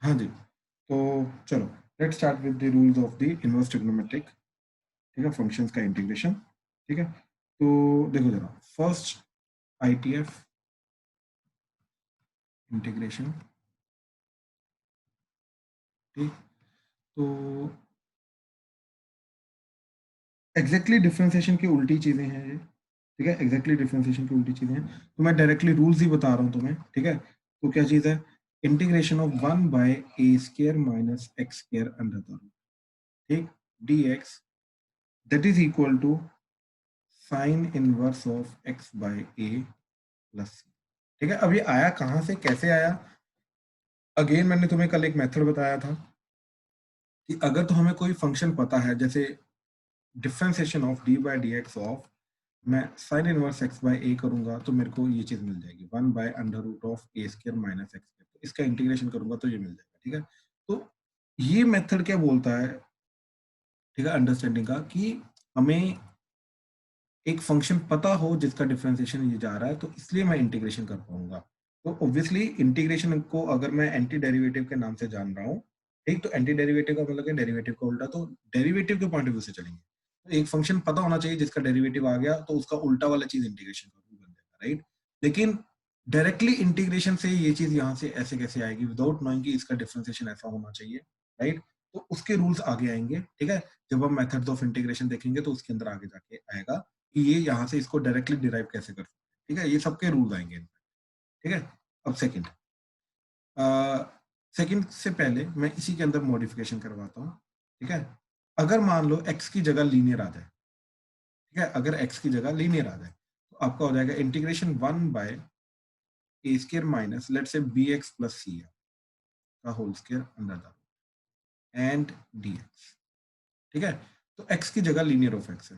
हाँ जी, तो चलो let's start with the rules of the inverse trigonometric, ठीक है, फंक्शंस का इंटीग्रेशन। ठीक है, तो देखो जरा, फर्स्ट आईटीएफ इंटीग्रेशन। ठीक, तो एग्जैक्टली डिफरेंशिएशन की उल्टी चीजें हैं ये। ठीक है, एग्जैक्टली डिफरेंशिएशन की उल्टी चीजें हैं, तो मैं डायरेक्टली रूल्स ही बता रहा हूँ तुम्हें। ठीक है, तो क्या चीज है, integration of 1/a² minus X square under the root, ठीक, dx that is equal to sine inverse of x/a plus c। ठीक है, अब ये आया कहां से, कैसे आया? अगेन मैंने तुम्हें कल एक मेथड बताया था कि अगर तो हमें कोई फंक्शन पता है, जैसे डिफरेंशिएशन ऑफ d/dx ऑफ, मैं साइन इनवर्स x/a करूंगा तो मेरे को ये चीज मिल जाएगी 1/√a² माइनस एक्स, इसका इंटीग्रेशन करूंगा तो ये मिल जाएगा। ठीक है, तो ये मेथड क्या बोलता है, ठीक है, अंडरस्टैंडिंग का, कि हमें एक फंक्शन पता हो जिसका डिफरेंशिएशन ये जा रहा है, तो इसलिए मैं इंटीग्रेशन कर पाऊंगा। तो ऑब्वियसली इंटीग्रेशन को अगर मैं एंटी डेरिवेटिव के नाम से जान रहा हूँ, ठीक, तो एंटी डेरिवेटिव का मतलब है डेरिवेटिव का उल्टा, तो डेरिवेटिव के पॉइंट ऑफ व्यू से चलेंगे, तो एक फंक्शन पता होना चाहिए जिसका डेरिवेटिव आ गया तो उसका उल्टा वाला चीज इंटीग्रेशन बन जाएगा, राइट। लेकिन डायरेक्टली इंटीग्रेशन से ये चीज यहाँ से ऐसे कैसे आएगी विदाउट नोइंग कि इसका डिफरेंशिएशन ऐसा होना चाहिए, राइट। तो उसके रूल्स आगे आएंगे। ठीक है, जब हम मेथड्स ऑफ इंटीग्रेशन देखेंगे तो उसके अंदर आगे जाके आएगा कि ये यहाँ से इसको डायरेक्टली डिराइव कैसे कर सकते हैं। ठीक है, ये सबके रूल्स आएंगे। ठीक है, अब सेकंड, सेकंड से पहले मैं इसी के अंदर मॉडिफिकेशन करवाता हूँ। ठीक है, अगर मान लो x की जगह लीनियर आ जाए, ठीक है, अगर x की जगह लीनियर आ जाए तो आपका हो जाएगा इंटीग्रेशन 1/a² माइनस लेट से bx प्लस c का whole square under the and dx। ठीक है, तो x की जगह लीनियर ऑफ x है।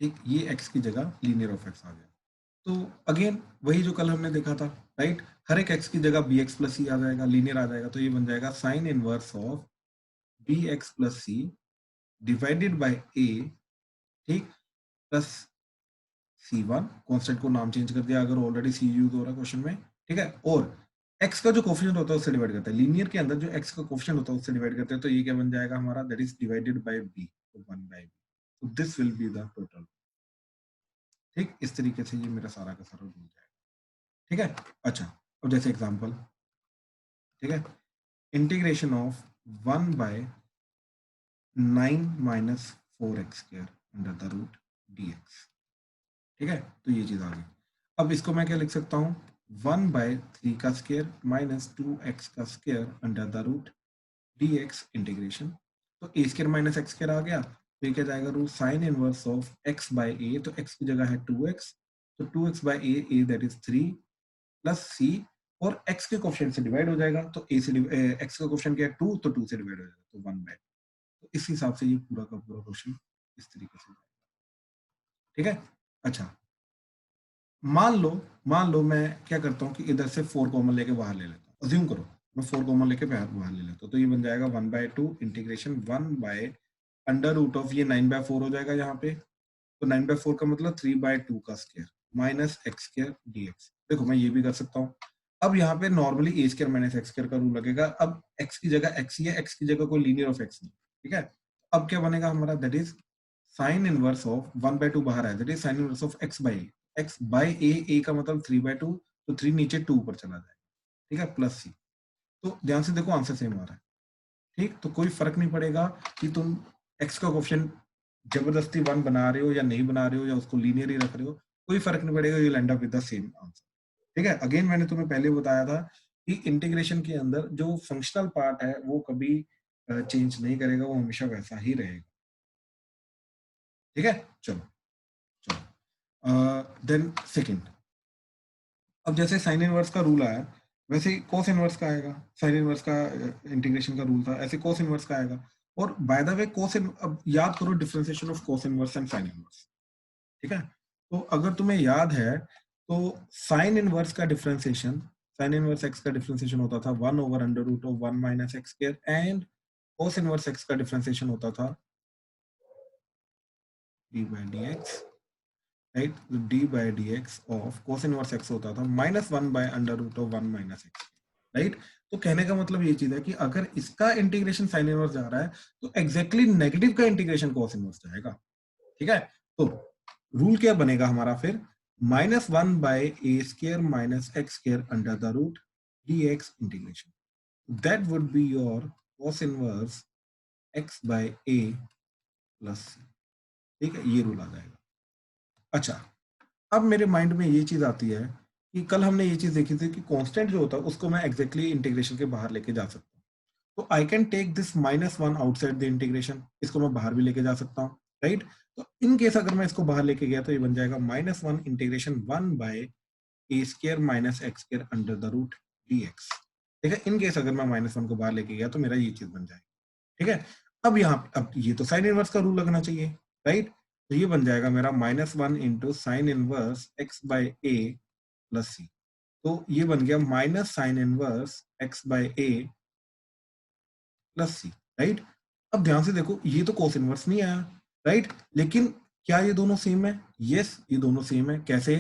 ठीक, ये x की जगह लीनियर ऑफ x आ गया, तो अगेन वही जो कल हमने देखा था, राइट, हर एक x की जगह bx प्लस सी आ जाएगा, लीनियर आ जाएगा, तो ये बन जाएगा sine inverse of bx plus C divided by a, ठीक, प्लस c1, कॉन्स्टेंट को नाम चेंज कर दिया अगर ऑलरेडी c यूज हो रहा है क्वेश्चन में। ठीक है, और x का जो कोफिशिएंट होता है उससे डिवाइड करते हैं, लीनियर के अंदर जो x का कोफिशिएंट होता है उससे डिवाइड करते हैं, तो ये क्या बन जाएगा हमारा, that is divided by b, तो 1/b, तो this will be the total. ठीक, इस तरीके से ये मेरा सारा का सारा मिल जाएगा। ठीक है, अच्छा, अब जैसे एग्जांपल, ठीक है, integration of 1/9 minus 4x² under the root dx। ठीक है, तो ये चीज आ गई। अब इसको मैं क्या लिख सकता हूँ, 1/3 का स्क्वायर माइनस 2x का square under the root dx integration, तो a² माइनस x² आ गया, तो ये क्या जाएगा, root sine inverse of x/a, तो x की जगह है 2x, तो 2x/a that is 3 plus c, और x के कोफिशिएंट से डिवाइड हो जाएगा, तो a से x का कोफिशिएंट क्या है 2, तो 2 से डिवाइड हो जाएगा, तो 1/2। तो इस हिसाब से ये पूरा का पूरा क्वेश्चन इस तरीके से। ठीक है, अच्छा, मान लो मैं क्या करता हूँ कि इधर से 4 कॉमन लेके बाहर ले लेता हूँ, अज्यूम करो मैं 4 कॉमन लेके बाहर ले लेता हूँ, तो ये बन जाएगा 1/2 इंटीग्रेशन 1/√ऑफ, ये 9/4 हो जाएगा यहाँ पे, तो 9/4 का मतलब 3/2 का स्क्वायर माइनस x² dx। देखो मैं ये भी कर सकता हूँ, अब यहाँ पे नॉर्मली a² माइनस x² का रूल लगेगा, अब x की जगह x ही है, x की जगह कोई लीनियर ऑफ x नहीं। ठीक है, अब क्या बनेगा हमारा, that is sign inverse of 1/2 बाहर है, that is sign inverse of x/a का मतलब 3/2, तो 3 नीचे 2 ऊपर चला जाएगा। ठीक है, प्लस c, तो ध्यान से देखो आंसर सेम आ रहा है। ठीक, तो कोई फर्क नहीं पड़ेगा कि तुम x का क्वेश्चन जबरदस्ती 1 बना रहे हो या नहीं बना रहे हो या उसको लीनियर ही रख रहे हो, कोई फर्क नहीं पड़ेगा, you and up with the same answer. ठीक है, अगेन मैंने तुम्हें पहले बताया था कि इंटीग्रेशन के अंदर जो फंक्शनल पार्ट है वो कभी चेंज नहीं करेगा, वो हमेशा वैसा ही रहेगा। ठीक है, चलो चलो, देन सेकंड, अब जैसे साइन इनवर्स का रूल आया वैसे ही कोस इनवर्स का आएगा, साइन इनवर्स का इंटीग्रेशन का रूल था, ऐसे कोस इनवर्स का आएगा। और बाय द वे अब याद करो differentiation of cos inverse and sine inverse. ठीक है, तो अगर तुम्हें याद है तो साइन इनवर्स का डिफरेंशिएशन, साइन इनवर्स एक्स का डिफरेंशिएशन होता था 1/√1 minus x square, and cos inverse x का डिफरेंशिएशन होता था d/dx, राइट, तो d/dx of cos inverse x होता था -1/√1 माइनस एक्स। राइट। तो कहने का मतलब ये चीज है कि अगर इसका इंटीग्रेशन साइन इनवर्स जा रहा है तो एग्जैक्टली नेगेटिव का इंटीग्रेशन कॉस इनवर्स जाएगा। ठीक है, तो रूल क्या बनेगा हमारा फिर, -1/a² - x² under the root dx integration, that would be your cos inverse x/a plus c। ठीक है, ये रूल आ जाएगा। अच्छा, अब मेरे माइंड में ये चीज आती है कि कल हमने ये चीज देखी थी कि कांस्टेंट जो होता है उसको मैं एग्जैक्टली इंटीग्रेशन के बाहर लेके जा सकता हूँ। तो I can take this -1 outside the integration, इसको मैं बाहर भी लेके जा सकता हूँ, राइट। तो इन केस अगर मैं इसको बाहर लेके गया तो ये बन जाएगा -1 integration 1/a² - x² under the root dx। ठीक है, इन केस अगर मैं -1 को बाहर लेके गया तो मेरा ये चीज बन जाएगा। ठीक है, अब यहाँ अब ये तो साइन इनवर्स का रूल लगना चाहिए, राइट। तो ये बन जाएगा मेरा -1 into sine inverse x/a plus C. तो ये बन गया minus sine inverse x/a plus C, right. अब ध्यान से देखो, ये तो कोस इनवर्स नहीं आया, राइट, लेकिन क्या ये दोनों सेम है? यस, ये दोनों सेम है। कैसे?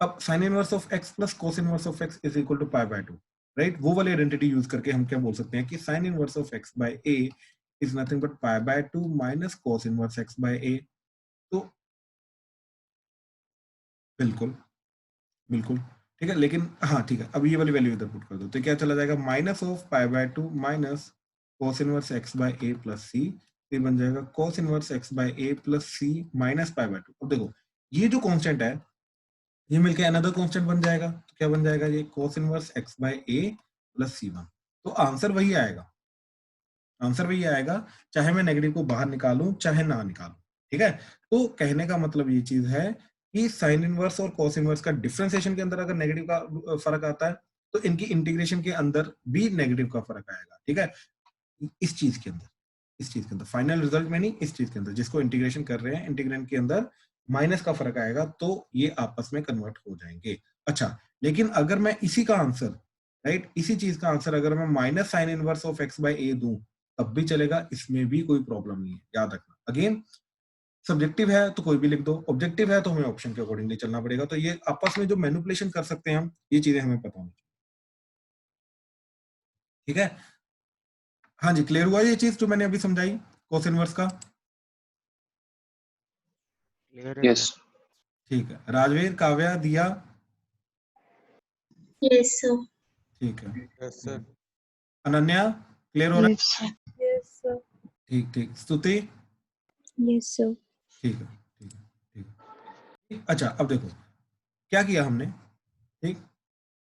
अब sine inverse of x plus cos inverse of x is equal to π/2, right. वो वाली आइडेंटिटी यूज करके हम क्या बोल सकते हैं कि sine inverse of x/a is nothing but π/2 minus cos inverse x/a। तो बिल्कुल, बिल्कुल, ठीक है, लेकिन हाँ ठीक है, अब ये वाली वैल्यू इधर पुट कर दो तो क्या चला जाएगा, minus of π/2 minus cos inverse x/a plus c. ये बन जाएगा cos inverse x/a plus c minus π/2। अब देखो, ये जो कांस्टेंट है ये मिलके अनदर कांस्टेंट बन जाएगा, तो क्या बन जाएगा ये cos inverse x/a plus c1। तो आंसर वही आएगा, आंसर वही आएगा, चाहे मैं नेगेटिव को बाहर निकालूं चाहे ना निकालूं। ठीक है, तो कहने का मतलब ये चीज है कि साइन इनवर्स और कॉस इनवर्स का डिफरेंशिएशन के अंदर अगर नेगेटिव का फर्क आता है तो इनकी इंटीग्रेशन के अंदर भी नेगेटिव का फर्क आएगा। ठीक है, इस चीज के अंदर, इस चीज के अंदर फाइनल रिजल्ट में नहीं, इस चीज के अंदर जिसको इंटीग्रेशन कर रहे हैं, इंटीग्रेंड के अंदर माइनस का फर्क आएगा तो ये आपस में कन्वर्ट हो जाएंगे। अच्छा, लेकिन अगर मैं इसी का आंसर, राइट, इसी चीज का आंसर अगर मैं minus sine inverse of x/a दूं तब भी चलेगा, इसमें भी कोई प्रॉब्लम नहीं है। याद रखना, अगेन सब्जेक्टिव है तो कोई भी लिख दो, ऑब्जेक्टिव है तो हमें ऑप्शन के अकॉर्डिंगली चलना पड़ेगा। तो ये आपस में जो मैनिपुलेशन कर सकते हैं हम, ये चीजें हमें पता होनी चाहिए। ठीक है, हाँ जी, क्लियर हुआ ये चीज जो मैंने अभी समझाई कोस इनवर्स का? क्लियर है यस सर। ठीक है, राजवीर, काव्या, दिया? Yes sir. ठीक है, यस सर। अनन्या, क्लियर हो रहा है? Yes sir. Yes sir. ठीक ठीक, स्तुति? Yes sir. ठीक है, ठीक है, ठीक है। अच्छा, अब देखो क्या किया हमने, ठीक,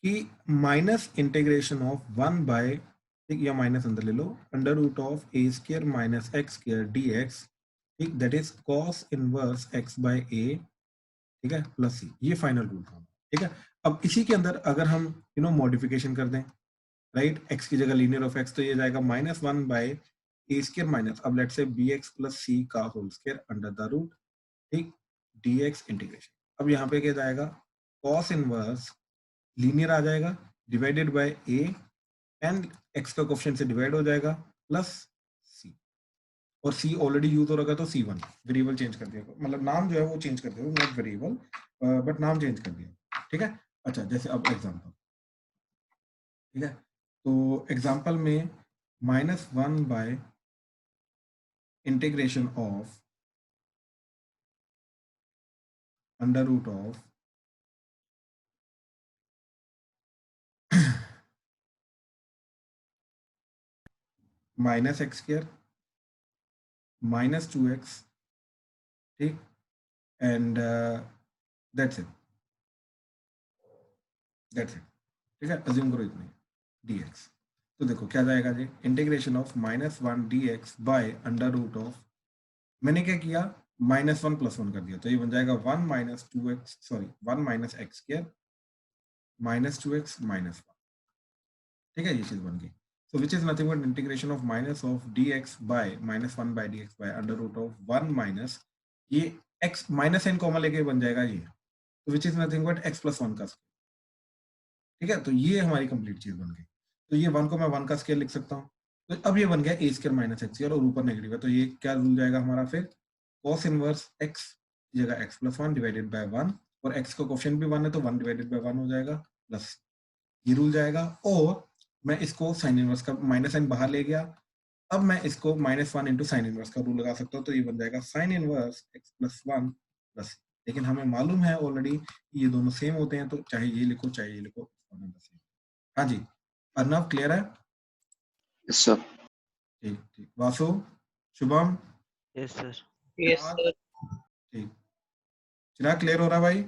कि माइनस इंटीग्रेशन ऑफ 1 बाय, ठीक, या माइनस अंदर ले लो, under root of a² - x² dx, ठीक, that is cos inverse x/a, ठीक है, प्लस सी। ये फाइनल रूल था। ठीक है, अब इसी के अंदर अगर हम मॉडिफिकेशन कर दें, राइट, x की जगह लीनियर ऑफ x, तो ये जाएगा -1/a² माइनस, अब let's say bx plus c का whole square under the root, ठीक, dx इंटीग्रेशन। अब यहाँ पे क्या जाएगा, cos इनवर्स लीनियर आ जाएगा divided by a and x का कोएफिशिएंट से डिवाइड हो जाएगा प्लस c, और c ऑलरेडी यूज हो रखा है तो c1, वेरिएबल चेंज कर दिया, मतलब नाम जो है वो चेंज कर दिया, नॉट वेरिएबल बट नाम चेंज कर दिया। ठीक है, अच्छा, जैसे अब एग्जांपल, ठीक है, तो एग्जांपल में -1 by integration of under root of -x² -2x, ठीक, and that's it, that's it. ठीक है, अज्यूम करो इतने dx। तो देखो क्या जाएगा जी, integration of -1 dx by under root of, मैंने क्या किया, -1 + 1 कर दिया, तो ये बन जाएगा 1 - 2x, सॉरी 1 - x² -2x -1। ठीक है, ये चीज बन गई। So which is nothing but integration of minus of dx by -1/dx by under root of 1 minus, ये x माइनस n कॉमन लेके बन जाएगा ये, तो which is nothing but x + 1 का स्क्वायर। ठीक है, तो ये हमारी कंप्लीट चीज बन गई। तो ये 1 को मैं 1 का स्क्वायर लिख सकता हूँ, तो अब ये बन गया a² - x² और ऊपर नेगेटिव है, तो ये क्या रूल जाएगा हमारा फिर, cos इनवर्स x की जगह x + 1 डिवाइडेड बाय 1, और x का कोएफिशिएंट भी 1 है तो 1 डिवाइडेड बाय 1 हो जाएगा प्लस, ये रूल जाएगा। और मैं इसको साइन इनवर्स का माइनस साइन बाहर ले गया, अब मैं इसको -1 इंटू साइन इनवर्स का रूल लगा सकता हूँ, तो ये बन जाएगा sine inverse x plus 1 plus, लेकिन हमें मालूम है ऑलरेडी ये दोनों सेम होते हैं, तो चाहे ये लिखो चाहे ये लिखो। हाँ जी, अर्नव क्लियर है? Yes sir. ठीक ठीक। Vasu, Shubham, yes sir. Yes sir. ठीक। चिराग क्लियर हो रहा भाई?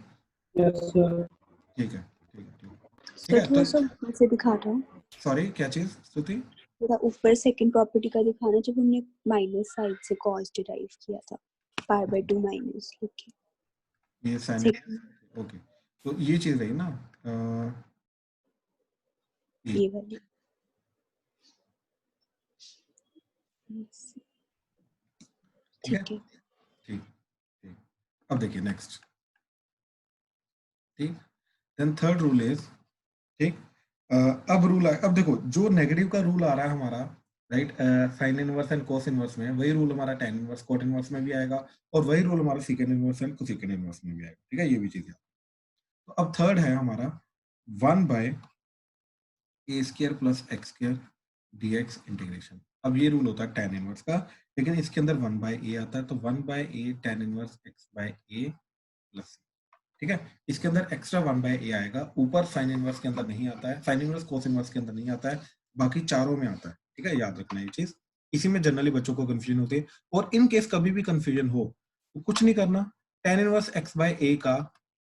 Yes sir. ठीक है ठीक है ठीक है ठीक सर है। थोड़ा तो सा ऊपर से दिखा रहा हूँ, सॉरी क्या चीज स्तुति? थोड़ा ऊपर सेकंड प्रॉपर्टी का दिखाना, जब हमने माइनस साइड से कॉस डिराइव किया था पाई बाय 2 माइनस लिख ये साइन, के ओके, तो ये चीज रही ना, ये वाली। ठीक है ठीक है। ठीक ठीक। अब देखिए नेक्स्ट, ठीक, देन थर्ड रूल इज, ठीक, अब रूल अब देखो जो नेगेटिव का रूल आ रहा है हमारा, right, sine inverse and cos inverse में, वही रूल हमारा tan इनवर्स कोट इनवर्स में भी आएगा, और वही रूल हमारा secant inverse and cosecant inverse में भी आएगा, ठीक है, ये भी चीज है। तो अब थर्ड है हमारा 1 by a square plus x square dx integration. अब ये रूल होता है tan इनवर्स का, लेकिन इसके अंदर 1 बाय ए आता है, तो 1 by a tan inverse x by a plus, ठीक है, इसके अंदर एक्स्ट्रा 1 बाय ए आएगा, ऊपर साइन इनवर्स के अंदर नहीं आता है, साइन इनवर्स कोस इनवर्स के अंदर नहीं आता है, बाकी चारों में आता है, ठीक है, याद रखना ये चीज, इसी में जनरली बच्चों को कंफ्यूजन होती है, और इन केस कभी भी कंफ्यूजन हो तो कुछ नहीं करना, tan इनवर्स x बाय ए का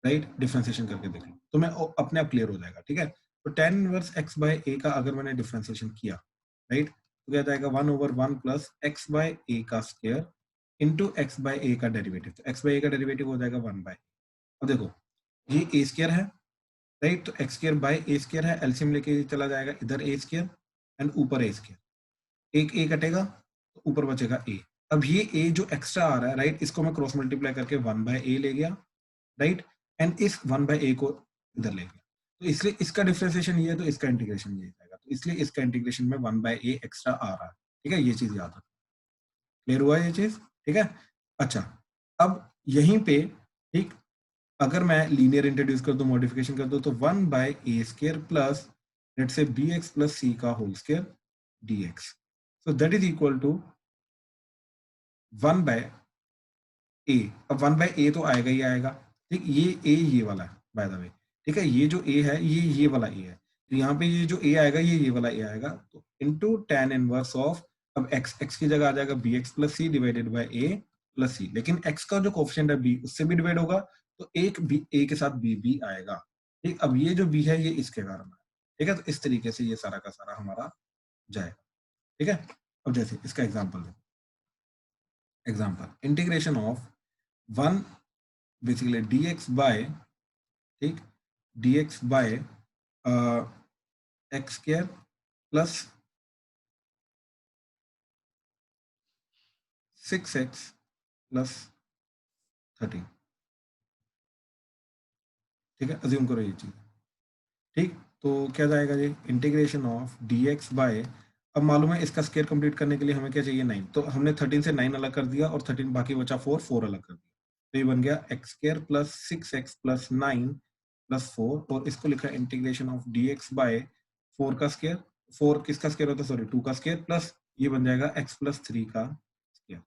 राइट डिफरेंशिएशन करके देख लो, तो मैं अपने आप क्लियर हो जाएगा, ठीक है। तो tan इनवर्स x बाय ए का अगर मैंने डिफरेंशिएशन किया, राइट, तो क्या जाएगा 1/1 प्लस x बाय ए का स्क्वायर इंटू x बाय ए का डेरिवेटिव, तो x बाय ए का डेरिवेटिव हो जाएगा 1 बाय, अब देखो ये ए स्क्वायर है, राइट, तो x square by a square है, एलसीएम लेके चला जाएगा इधर ए स्क्वायर एंड ऊपर ए स्क्वायर, एक ए कटेगा तो ऊपर बचेगा ए। अब ये ए जो एक्स्ट्रा आ रहा है, राइट, इसको मैं क्रॉस मल्टीप्लाई करके 1 बाय ए ले गया, राइट, एंड इस 1 बाय ए को इधर ले गया, तो इसलिए इसका डिफरेंशिएशन ये है, तो इसका इंटीग्रेशन ये जाएगा, तो इसलिए इसका इंटीग्रेशन में 1 बाय ए एक्स्ट्रा आ रहा है, ठीक है, ये चीज याद रखना। क्लियर हुआ ये चीज? ठीक है। अच्छा, अब यहीं पे, ठीक, अगर मैं लीनियर इंट्रोड्यूस कर दूं, मॉडिफिकेशन कर दूं, तो 1 by a square plus let's say b x plus c का whole square d x, so that is equal to 1 by a. अब 1 बाय ए तो आएगा ही आएगा, ठीक, ये ए ये वाला है बाय द वे, ठीक है, ये जो ए है ये वाला ए है, तो यहाँ पे ये जो ए आएगा ये वाला ए आएगा, तो इनटू tan इनवर्स ऑफ, अब x की जगह आ जाएगा b x plus C divided by a plus c, लेकिन x का जो कोफिशिएंट है b उससे भी डिवाइड होगा, तो एक b a के साथ b आएगा, ठीक, अब ये जो b है ये इसके कारण है, ठीक है, तो इस तरीके से ये सारा का सारा हमारा जाएगा, ठीक है। अब जैसे इसका example integration of 1 basically dx by, ठीक, dx by x square plus 6x plus 13, ठीक है, अज्यूम करो ये चीज, ठीक, तो क्या जाएगा ये इंटीग्रेशन ऑफ dx बाय, अब मालूम है इसका स्क्वायर कंप्लीट करने के लिए हमें क्या चाहिए 9, तो हमने 13 से 9 अलग कर दिया और 13 बाकी बचा 4 अलग कर दिया, तो ये बन गया x square plus 6x plus 9 plus 4, और इसको लिखा इंटीग्रेशन ऑफ dx बाय 4 का स्क्वायर, 4 किसका स्क्वायर होता है, सॉरी 2 का स्क्वायर, प्लस ये बन जाएगा x प्लस 3 का स्क्वायर,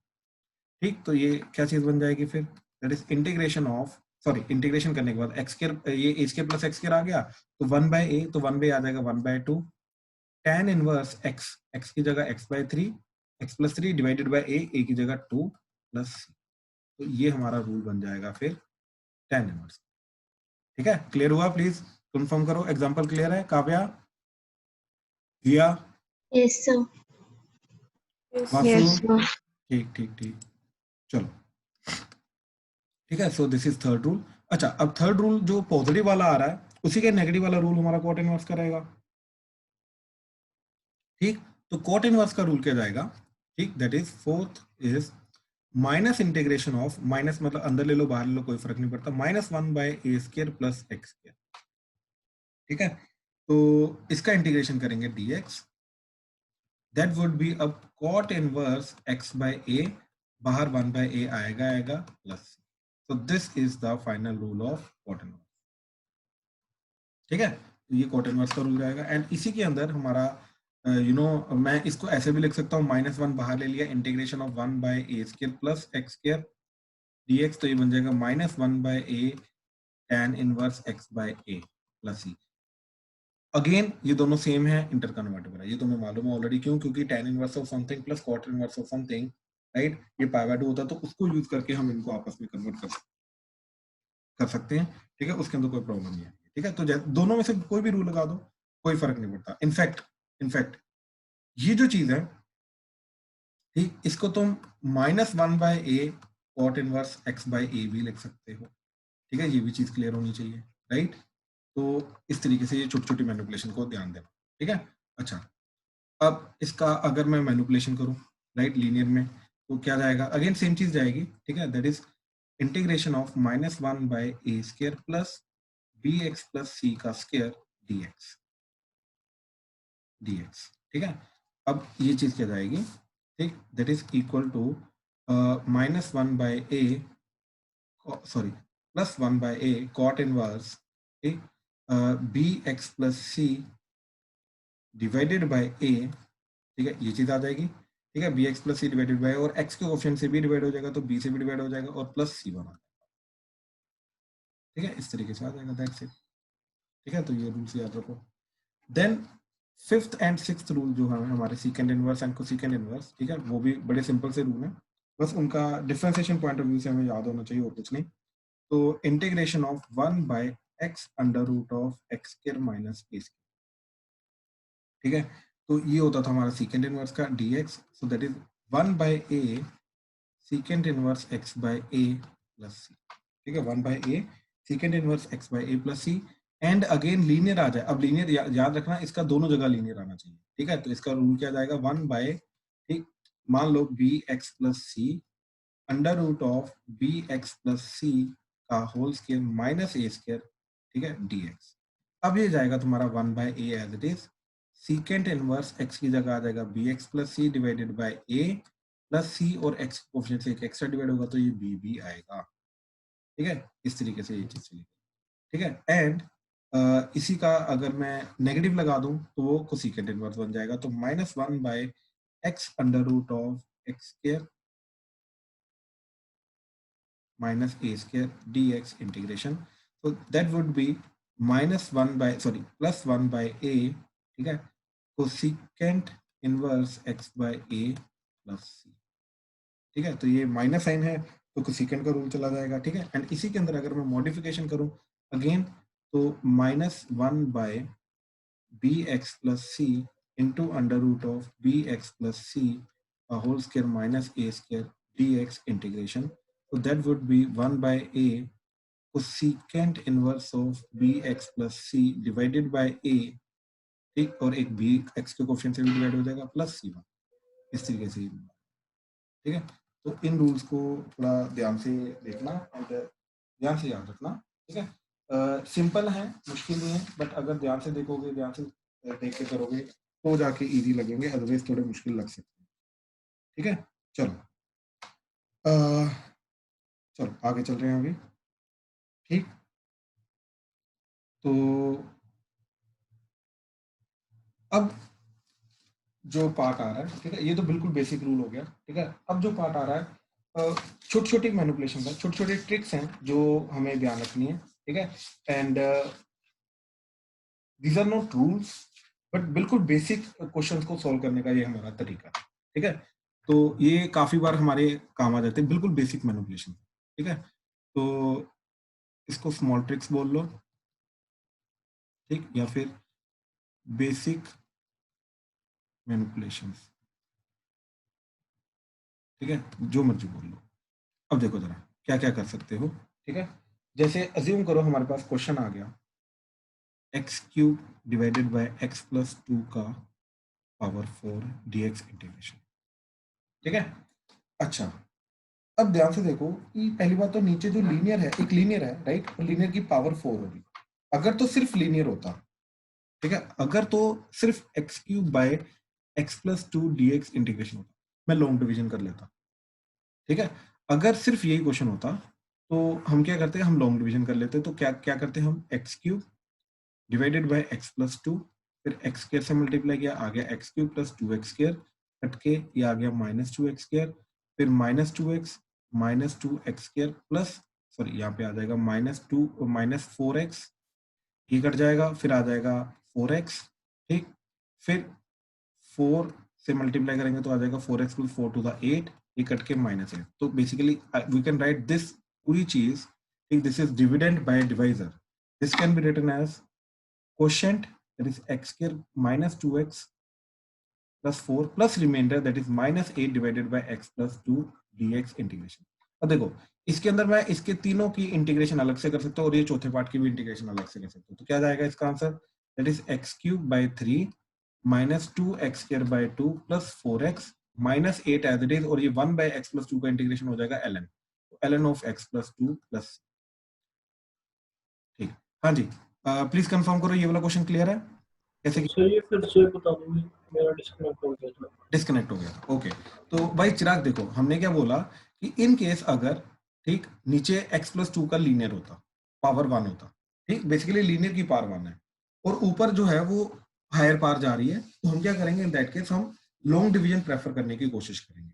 ठीक, तो ये क्या चीज बन जाएगी फिर, that is integration of, sorry integration करने के बाद एक्स स्क्वायर, ये ए स्क्वायर प्लस एक्स स्क्वायर आ गया, तो 1 बाय ए, तो 1 बाय आ जाएगा 1 by 2, tan inverse x, x की जगह x by 3, x plus 3 divided by a की जगह 2 प्लस c, तो ये हमारा रूल बन जाएगा फिर tan इनवर्स, ठीक है। क्लियर हुआ? प्लीज कंफर्म करो, एग्जांपल क्लियर है? काव्या, दिया, यस सर। वासु, ठीक ठीक ठीक, चलो, ठीक है, so this is third rule. अच्छा, अब थर्ड रूल जो पॉजिटिव वाला आ रहा है उसी के नेगेटिव वाला रूल हमारा कॉट इनवर्स का रहेगा, ठीक, तो कॉट इनवर्स का रूल क्या जाएगा, ठीक, that is fourth is minus integration of, minus मतलब अंदर ले लो बाहर ले लो कोई फर्क नहीं पड़ता, -1 by a square plus x square, ठीक है, तो इसका इंटीग्रेशन करेंगे dx, दैट वुड बी अब cot inverse x by a, बाहर 1 बाय a आएगा plus, so this is the final rule of cot inverse, ठीक है। ये कॉट इनवर्स का रूल जाएगा। एंड इसी के अंदर हमारा मैं इसको ऐसे भी लिख सकता हूँ, -1 बाहर ले लिया, integration of 1 by a square plus x square dx, तो ये बन जाएगा -1 by a tan inverse x by a plus c. Again ये दोनों सेम है, इंटर कन्वर्टेबल है, ये तुम्हें मालूम है ऑलरेडी। क्यों? क्योंकि tan inverse of something plus cot inverse of something, right, ये पाई/2 होता है, तो उसको यूज करके हम इनको आपस में कन्वर्ट कर सकते हैं। ठीक है, उसके अंदर कोई प्रॉब्लम नहीं है। ठीक है, तो दोनों में से कोई भी रूल लगा दो, कोई फर्क नहीं पड़ता। इनफैक्ट ये जो चीज है, ठीक, इसको तुम -1 by a cot inverse x by ए भी लिख सकते हो। ठीक है, ये भी चीज क्लियर होनी चाहिए, राइट। तो इस तरीके से ये छोटी छोटी मैनिपुलेशन को ध्यान देना। ठीक है, अच्छा, अब इसका अगर मैं मैनिपुलेशन करूं, राइट, लीनियर में, तो क्या जाएगा? अगेन सेम चीज जाएगी। ठीक है, that is integration of -1 by a square plus b x plus c का स्क्वायर dx। ठीक है, अब ये चीज क्या जाएगी? ठीक, that is equal to -1 by a, sorry, +1 by a cot inverse, ठीक, b x plus C divided by a. ठीक है, ये चीज आ जाएगी। ठीक है, b x plus C divided by, और एक्स के ऑप्शन से भी डिवाइड हो जाएगा, तो बी से भी डिवाइड हो जाएगा, और प्लस सी बना। ठीक है, इस तरीके से आ जाएगा, दैट्स इट। ठीक है, तो ये रूल्स याद रखो। Then fifth and sixth rule जो है हमारे secant inverse and cosecant inverse, ठीक है, वो भी बड़े सिंपल से रूल है, बस उनका डिफरेंशिएशन पॉइंट ऑफ व्यू से हमें याद होना चाहिए, और कुछ नहीं। तो integration of 1 by x under root of x square minus a square. ठीक है, तो ये होता था हमारा सीकेंड इनवर्स का dx, so that is 1 by a secant inverse x by a plus c. ठीक है, 1 by a secant inverse x by a plus c. And again linear आ जाए, अब लीनियर याद रखना, इसका दोनों जगह लीनियर आना चाहिए। ठीक है, तो इसका रूल क्या जाएगा? 1 बाय, ठीक, मान लो b x plus c under root of b x plus c का whole square minus a square, ठीक है, dx। अब ये जाएगा तुम्हारा 1 by a as it is, secant inverse x की जगह आ जाएगा b x plus C divided by a plus c, और x कोफिशिएंट से एक एक्स्ट्रा डिवाइड होगा, तो ये बी भी आएगा। ठीक है, इस तरीके से ये चीज चलेगी। ठीक है, एंड इसी का अगर मैं नेगेटिव लगा दूं, तो वो कोसिकेंट इनवर्स बन जाएगा, तो -1 by x under root of x square minus a square dx integration, so that would be -1 by, sorry, +1 by a, ठीक है, cosecant inverse x by a plus c। ठीक है, तो ये माइनस साइन है, तो कोसिकेंट का रूल चला जाएगा। ठीक है, एंड इसी के अंदर अगर मैं मॉडिफिकेशन करूं अगेन, तो -1 by b x plus c into under root of b x plus c whole square minus a square dx integration, so that would be 1 by a cosecant inverse of bx plus c divided by a, ठीक, और एक b x के coefficient से भी divide हो जाएगा, plus c1। इस तरीके से। ठीक है, तो इन रूल्स को थोड़ा ध्यान से देखना एंड ध्यान से याद रखना। ठीक है, सिंपल है, मुश्किल नहीं है, बट अगर ध्यान से देखोगे, ध्यान से देख के करोगे, तो जाके इजी लगेंगे, अदरवाइज थोड़े मुश्किल लग सकते हैं। ठीक है, चलो चलो आगे चल रहे हैं अभी। ठीक, तो अब जो पार्ट आ रहा है, ठीक है, ये तो बिल्कुल बेसिक रूल हो गया। ठीक है, अब जो पार्ट आ रहा है, छोटी छोटी मैनिपुलेशन है, छोटी छोटी ट्रिक्स हैं जो हमें ध्यान रखनी है। ठीक है, and these are not rules, but बिल्कुल बेसिक क्वेश्चंस को सॉल्व करने का ये हमारा तरीका है। ठीक है, तो ये काफी बार हमारे काम आ जाते हैं, बिल्कुल बेसिक मैनिपुलेशन। ठीक है, तो इसको स्मॉल ट्रिक्स बोल लो, ठीक, या फिर बेसिक मैनिपुलेशंस। ठीक है, जो मर्जी बोल लो। अब देखो जरा क्या क्या कर सकते हो। ठीक है, जैसे अज्यूम करो हमारे पास क्वेश्चन आ गया, x cube divided by x plus 2 का पावर 4 dx इंटीग्रेशन। ठीक है, अच्छा, अब ध्यान से देखो कि पहली बात तो नीचे जो लीनियर है, एक लीनियर है, राइट, और लीनियर की पावर 4 होगी। अगर तो सिर्फ लीनियर होता, ठीक है, अगर तो सिर्फ x cube by x plus 2 dx integration होता, मैं लॉन्ग डिवीजन कर लेता। ठीक है, अगर सिर्फ यही क्वेश्चन होता, तो हम क्या करते हैं, हम लॉन्ग डिवीजन कर लेते, तो क्या क्या करते हैं हम, x cube divided by x plus 2, फिर x स्क्वायर से मल्टीप्लाई किया, आ गया x cube plus 2x square, cut के ये आ गया माइनस 2x स्क्वायर, फिर minus 2x square plus, sorry यहाँ पे आ जाएगा माइनस 4x, ये कट जाएगा, फिर आ जाएगा 4x, ठीक, फिर 4 से मल्टीप्लाई करेंगे तो आ जाएगा 4x प्लस 4 टू द 8, ये कट के -8। तो basically we can write this पूरी चीज, ठीक, this is dividend by divisor, this can be written as quotient, that is x square minus 2x plus 4 plus remainder, that is minus 8 divided by x plus 2 dx integration. अब देखो इसके अंदर मैं इसके तीनों की इंटीग्रेशन अलग से कर सकता हूँ और ये चौथे पार्ट की भी इंटीग्रेशन अलग से कर सकता हूँ। तो क्या जाएगा इसका answer, that is x cube by 3 minus 2x square by 2 plus 4x minus 8 as it is, और ये 1 बाई x प्लस 2 का इंटीग्रेशन हो जाएगा ln, तो ln of x plus 2 plus, ठीक। हाँ जी, प्लीज कंफर्म करो ये वाला क्वेश्चन क्लियर है कैसे? सर ये फिर से बता दो, मेरा डिस्कनेक्ट हो गया था। डिस्कनेक्ट हो गया था, ओके। तो भाई चिराग देखो हमने क्या बोला कि इन केस अगर, ठीक, नीचे x प्लस 2 का लीनियर होता, पावर 1 होता, ठीक, बेसिकली लीनियर की पावर 1 है, और ऊपर जो है वो हायर पावर जा रही है, तो हम क्या करेंगे इन दैट केस, हम लॉन्ग डिवीजन प्रेफर करने की कोशिश करेंगे।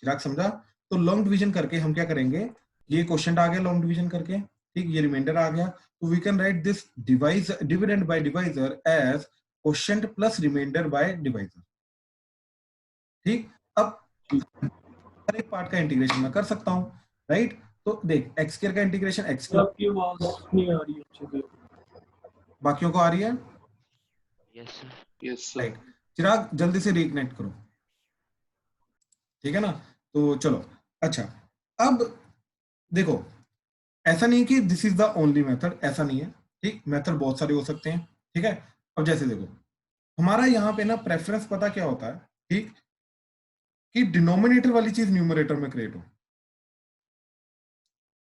चिराग समझा? तो लॉन्ग डिवीजन करके हम क्या करेंगे, ये क्वेश्चन आ गया लॉन्ग डिवीजन करके, ठीक, ये रिमाइंडर आ गया, तो we can write this dividend by divisor as quotient plus remainder by divisor, ठीक। अब हर एक पार्ट का इंटीग्रेशन मैं कर सकता हूं, राइट। तो देख एक्स स्क्वायर का इंटीग्रेशन एक्स क्यूब, आपकी आवाज नहीं आ रही अच्छे से। बाकियों को आ रही है, yes sir. Yes sir. Right. Chirag जल्दी से रिकनेक्ट करो, ठीक है ना। तो चलो, अच्छा, अब देखो ऐसा नहीं कि this is the only method, ऐसा नहीं है, ठीक, मेथड बहुत सारे हो सकते हैं, ठीक है। अब जैसे देखो हमारा यहाँ पे ना प्रेफरेंस पता क्या होता है, ठीक, कि डिनोमिनेटर वाली चीज न्यूमरेटर में क्रिएट हो,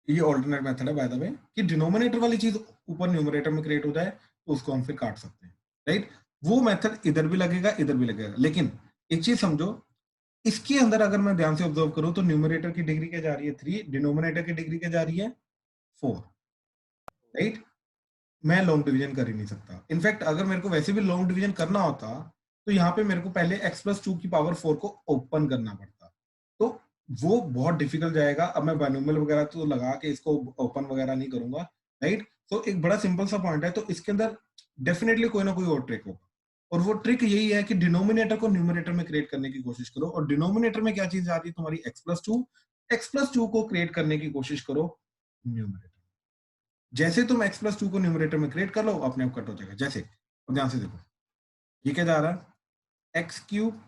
ये ऑल्टरनेट मेथड है बाय द वे, कि डिनोमिनेटर वाली चीज ऊपर न्यूमरेटर में क्रिएट हो जाए तो उसको हम फिर काट सकते हैं, राइट। वो मेथड इधर भी लगेगा इधर भी लगेगा, लेकिन एक चीज समझो, इसके अंदर अगर मैं ध्यान से ऑब्जर्व करूं तो न्यूमरेटर की डिग्री क्या जा रही है 3, डिनोमिनेटर की डिग्री क्या जा रही है 4, राइट। मैं लॉन्ग डिवीजन कर ही नहीं सकता, इनफैक्ट अगर मेरे को वैसे भी लॉन्ग डिवीजन करना होता तो यहाँ पे मेरे को पहले x प्लस 2 की पावर 4 को ओपन करना पड़ता, तो वो बहुत डिफिकल्ट जाएगा। अब मैं बाइनोमियल वगैरह तो लगा के इसको ओपन वगैरह नहीं करूंगा, राइट। तो एक बड़ा सिंपल सा पॉइंट है, तो इसके अंदर डेफिनेटली कोई ना कोई और ट्रिक होगा, और वो ट्रिक यही है कि डिनोमिनेटर को न्यूमरेटर में क्रिएट करने की कोशिश करो, और डिनोमिनेटर में क्या चीज आ रही है तुम्हारी x प्लस 2 को क्रिएट करने की कोशिश करो न्यूमरेटर। जैसे तुम x प्लस 2 को न्यूमरेटर में क्रिएट कर लो अपने आप कट हो जाएगा। जैसे अब ध्यान से देखो ये क्या जा रहा है, x cube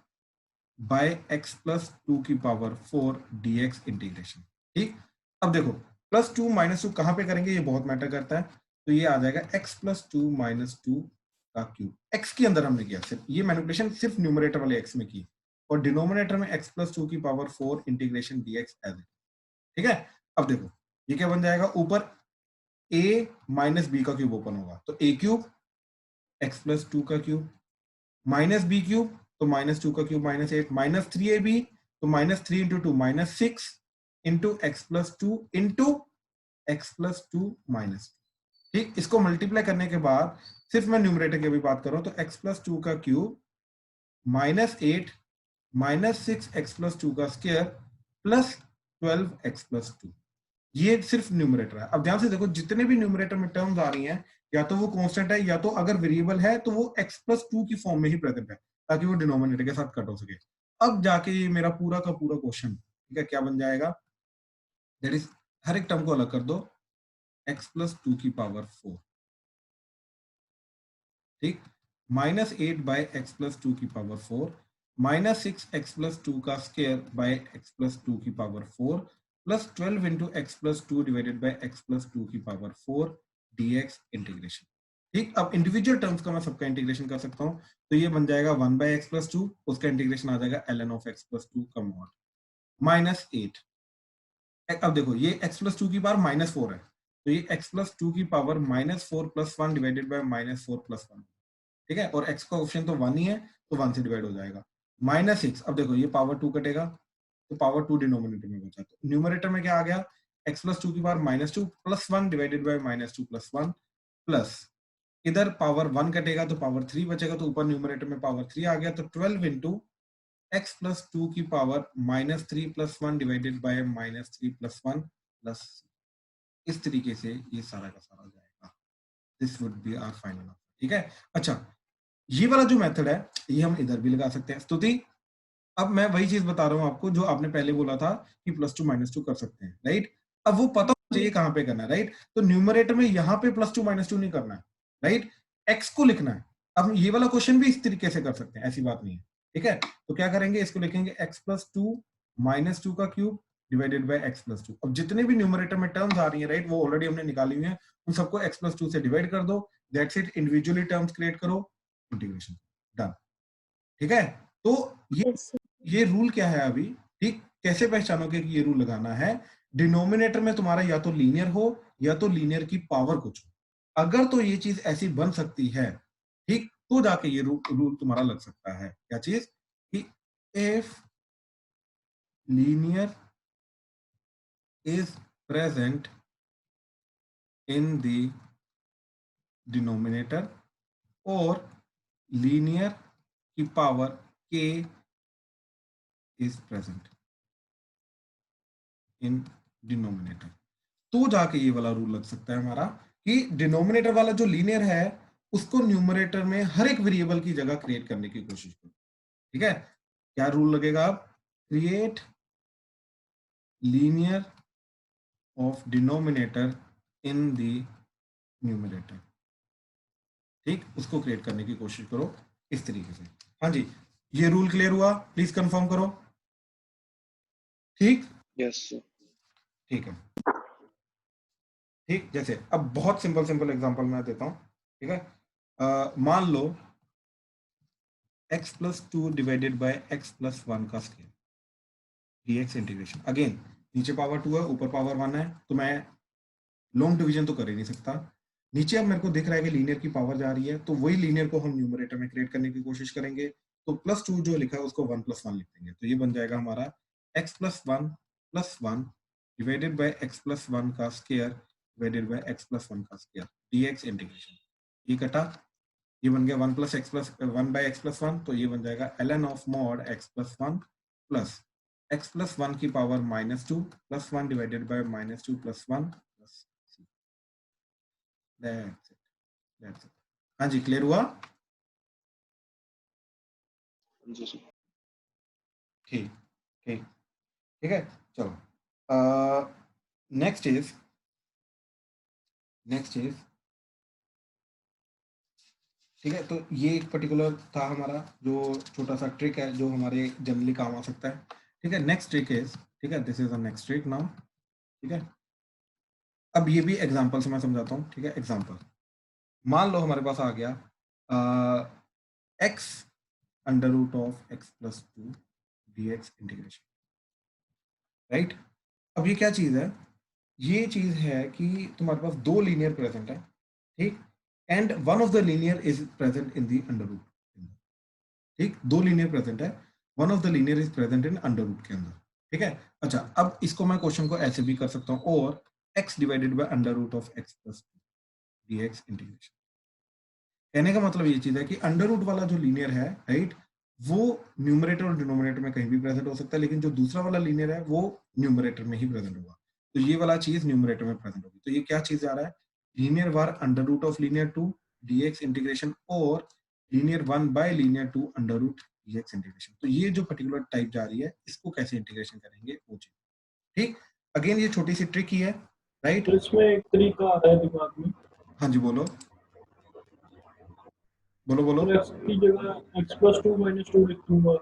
by x plus 2 की पावर 4 dx इंटीग्रेशन, ठीक। अब देखो प्लस 2 माइनस 2 कहां पे करेंगे, ये बहुत मैटर करता है, तो ये आ जाएगा x प्लस 2 माइनस 2 का क्यूब, x के अंदर हमने किया, सिर्फ ये मैनिपुलेशन सिर्फ न्यूमरेटर वाले x में की, और डिनोमिनेटर में x प्लस 2 की power 4 integration dx as it, ठीक है। अब देखो ये क्या बन जाएगा, ऊपर a माइनस बी का क्यूब ओपन होगा, तो a क्यूब x प्लस 2 का क्यूब माइनस बी क्यूब, तो माइनस 2 का क्यूब माइनस 8, माइनस 3ab, तो minus 3 into 2 minus 6 into x plus 2 into x plus 2 minus, ठीक। इसको मल्टीप्लाई करने के बाद सिर्फ मैं न्यूमरेटर की भी बात कर रहा हूं, तो एक्स प्लस 2 का cube minus 8 minus 6 x plus 2 का स्क्वायर प्लस 12 एक्स प्लस 2, ये सिर्फ न्यूमरेटर है। अब ध्यान से देखो जितने भी न्यूमरेटर में टर्म्स आ रही हैं, या तो वो कांस्टेंट है, या तो अगर वेरिएबल है तो वो x प्लस 2 की फॉर्म में ही प्रेजेंट है, ताकि वो डिनोमिनेटर के साथ कट हो सके। अब जाके ये मेरा पूरा का पूरा क्वेश्चन, ठीक है, क्या बन जाएगा, दैट इज हर एक टर्म को अलग कर दो, x प्लस 2 की पावर 4, ठीक, माइनस 8 बाय एक्स प्लस 2 की पावर 4 माइनस 6 एक्स प्लस 2 का स्क्वायर बाय एक्स प्लस 2 की power 4 plus 12 into x plus 2 divided by x plus 2 की पावर 4 dx इंटीग्रेशन, ठीक। अब इंडिविजुअल टर्म्स का मैं सबका इंटीग्रेशन कर सकता हूँ, तो ये बन जाएगा 1 बाय एक्स प्लस 2, उसका इंटीग्रेशन आ जाएगा ln ऑफ एक्स प्लस 2 का मॉड माइनस 8। अब देखो ये x प्लस 2 की पावर माइनस 4 है, तो ये x प्लस 2 की power minus 4 plus 1 divided bye minus 4 plus 1, ठीक है, और x का ऑप्शन तो 1 ही है, तो 1 से डिवाइड हो जाएगा, माइनस 6। अब देखो ये पावर 2 कटेगा, तो पावर 2 डिनोमिनेटर में बचा, तो न्यूमरेटर में क्या आ गया, x प्लस 2 की power minus 2 plus 1 divided bye minus 2 plus 1 plus इधर पावर 1 कटेगा तो पावर 3 बचेगा, तो ऊपर न्यूमरेटर में पावर 3 आ गया, तो 12 इंटू x प्लस 2 की पावर -3 plus 1 divided by -3 plus 1 plus, इस तरीके से ये सारा का सारा जाएगा। This would be our final answer. ठीक है, अच्छा ये वाला जो मेथड है ये हम इधर भी लगा सकते हैं। स्तुति, अब मैं वही चीज बता रहा हूं आपको जो आपने पहले बोला था कि +2 -2 कर सकते हैं, राइट। अब वो पता होना चाहिए कहां पे करना है, राइट। तो न्यूमरेटर में यहां पे +2 -2 नहीं करना है, राइट, x को लिखना है। अब ये वाला क्वेश्चन भी इस तरीके से कर सकते हैं, ऐसी बात नहीं है। ठीक है, तो क्या करेंगे, इसको लिखेंगे x प्लस 2 -2 का cube divided by x plus 2। अब जितने भी न्यूमरेटर में टर्म्स आ रही है, राइट, वो ऑलरेडी हमने निकाली हुई है, उन सबको x प्लस 2 से डिवाइड कर दो, that's it. Individually terms create करो, इंटीग्रेशन डन। ठीक है, तो Yes, sir. ये रूल क्या है अभी, ठीक, कैसे पहचानोगे कि ये रूल लगाना है। डिनोमिनेटर में तुम्हारा या तो लीनियर हो या तो लीनियर की पावर कुछ हो। अगर तो ये चीज ऐसी बन सकती है, ठीक, तो जाके ये रूल तुम्हारा लग सकता है। क्या चीज, कि if linear is present in the denominator और लीनियर की power k is present in denominator, तो जाके ये वाला रूल लग सकता है हमारा कि डिनोमिनेटर वाला जो लीनियर है उसको न्यूमरेटर में हर एक वेरिएबल की जगह क्रिएट करने की कोशिश करो। ठीक है, क्या रूल लगेगा, अब create linear of denominator in the numerator. ठीक, उसको क्रिएट करने की कोशिश करो इस तरीके से। हाँ जी, ये रूल क्लियर हुआ, प्लीज कंफर्म करो। ठीक, यस सर। ठीक है, ठीक, जैसे अब बहुत सिंपल सिंपल एग्जांपल मैं देता हूं। ठीक है, मान लो x plus 2 divided bye x plus 1 का स्क्वायर dx इंटीग्रेशन। अगेन नीचे पावर 2 है, ऊपर पावर 1 है, तो मैं लॉन्ग डिवीजन तो कर ही नहीं सकता। नीचे अब मेरे को दिख रहा है कि लीनियर की पावर जा रही है, तो वही लीनियर को हम न्यूमरेटर में क्रिएट करने की कोशिश करेंगे। तो +2 जो लिखा है उसको 1 + 1 लिख देंगे, तो ये बन जाएगा हमारा x plus 1 plus 1 divided bye x plus 1 का square divided by x plus 1 का स्क्वायर dx इंटीग्रेशन। ये कटा, ये बन गया 1 plus x plus 1 by x plus 1, तो ये बन जाएगा ln of mod x plus 1 plus x plus 1 की power -2 plus 1 divided bye -2 plus 1 plus c। That's it. हाँ जी, क्लियर हुआ। जी सर। ठीक ठीक ठीक है, चलो नेक्स्ट इज ठीक है, तो ये एक पर्टिकुलर था हमारा जो छोटा सा ट्रिक है जो हमारे जनरली काम आ सकता है। ठीक है, नेक्स्ट ट्रिक इज, ठीक है, this is the next trick now. ठीक है, अब ये भी एग्जांपल से मैं समझाता हूँ। ठीक है, एग्जांपल, मान लो हमारे पास आ गया x under root of x plus 2 dx integration, right. अब ये क्या चीज है, ये चीज है कि तुम्हारे पास दो लीनियर प्रेजेंट है, ठीक, and one of the linear is present in the under root. ठीक, दो लीनियर प्रेजेंट है, one of the linear is present in under root के अंदर। ठीक है, अच्छा अब इसको मैं क्वेश्चन को ऐसे भी कर सकता हूँ, और x divided by under root of x plus dx integration. कहने का मतलब ये चीज है कि अंडर रूट वाला जो लीनियर है, राइट, वो न्यूमरेटर और डिनोमिनेटर में कहीं भी प्रेजेंट हो सकता है, लेकिन जो दूसरा वाला लीनियर है वो न्यूमरेटर में ही प्रेजेंट होगा। तो ये वाला चीज न्यूमरेटर में प्रेजेंट होगी, तो ये क्या चीज आ रहा है, लीनियर बार under root of linear 2 dx integration और linear 1 by linear 2 under root dx integration. तो ये जो पर्टिकुलर टाइप जा रही है, इसको कैसे इंटीग्रेशन करेंगे वो चीज। ठीक, अगेन ये छोटी सी ट्रिक ही है, राइट। तो इसमें एक तरीका आ रहा है दिमाग में, हाँ जी, बोलो बोलो बोलो। तो x की जगह x प्लस 2 माइनस 2 लिख दूंगा।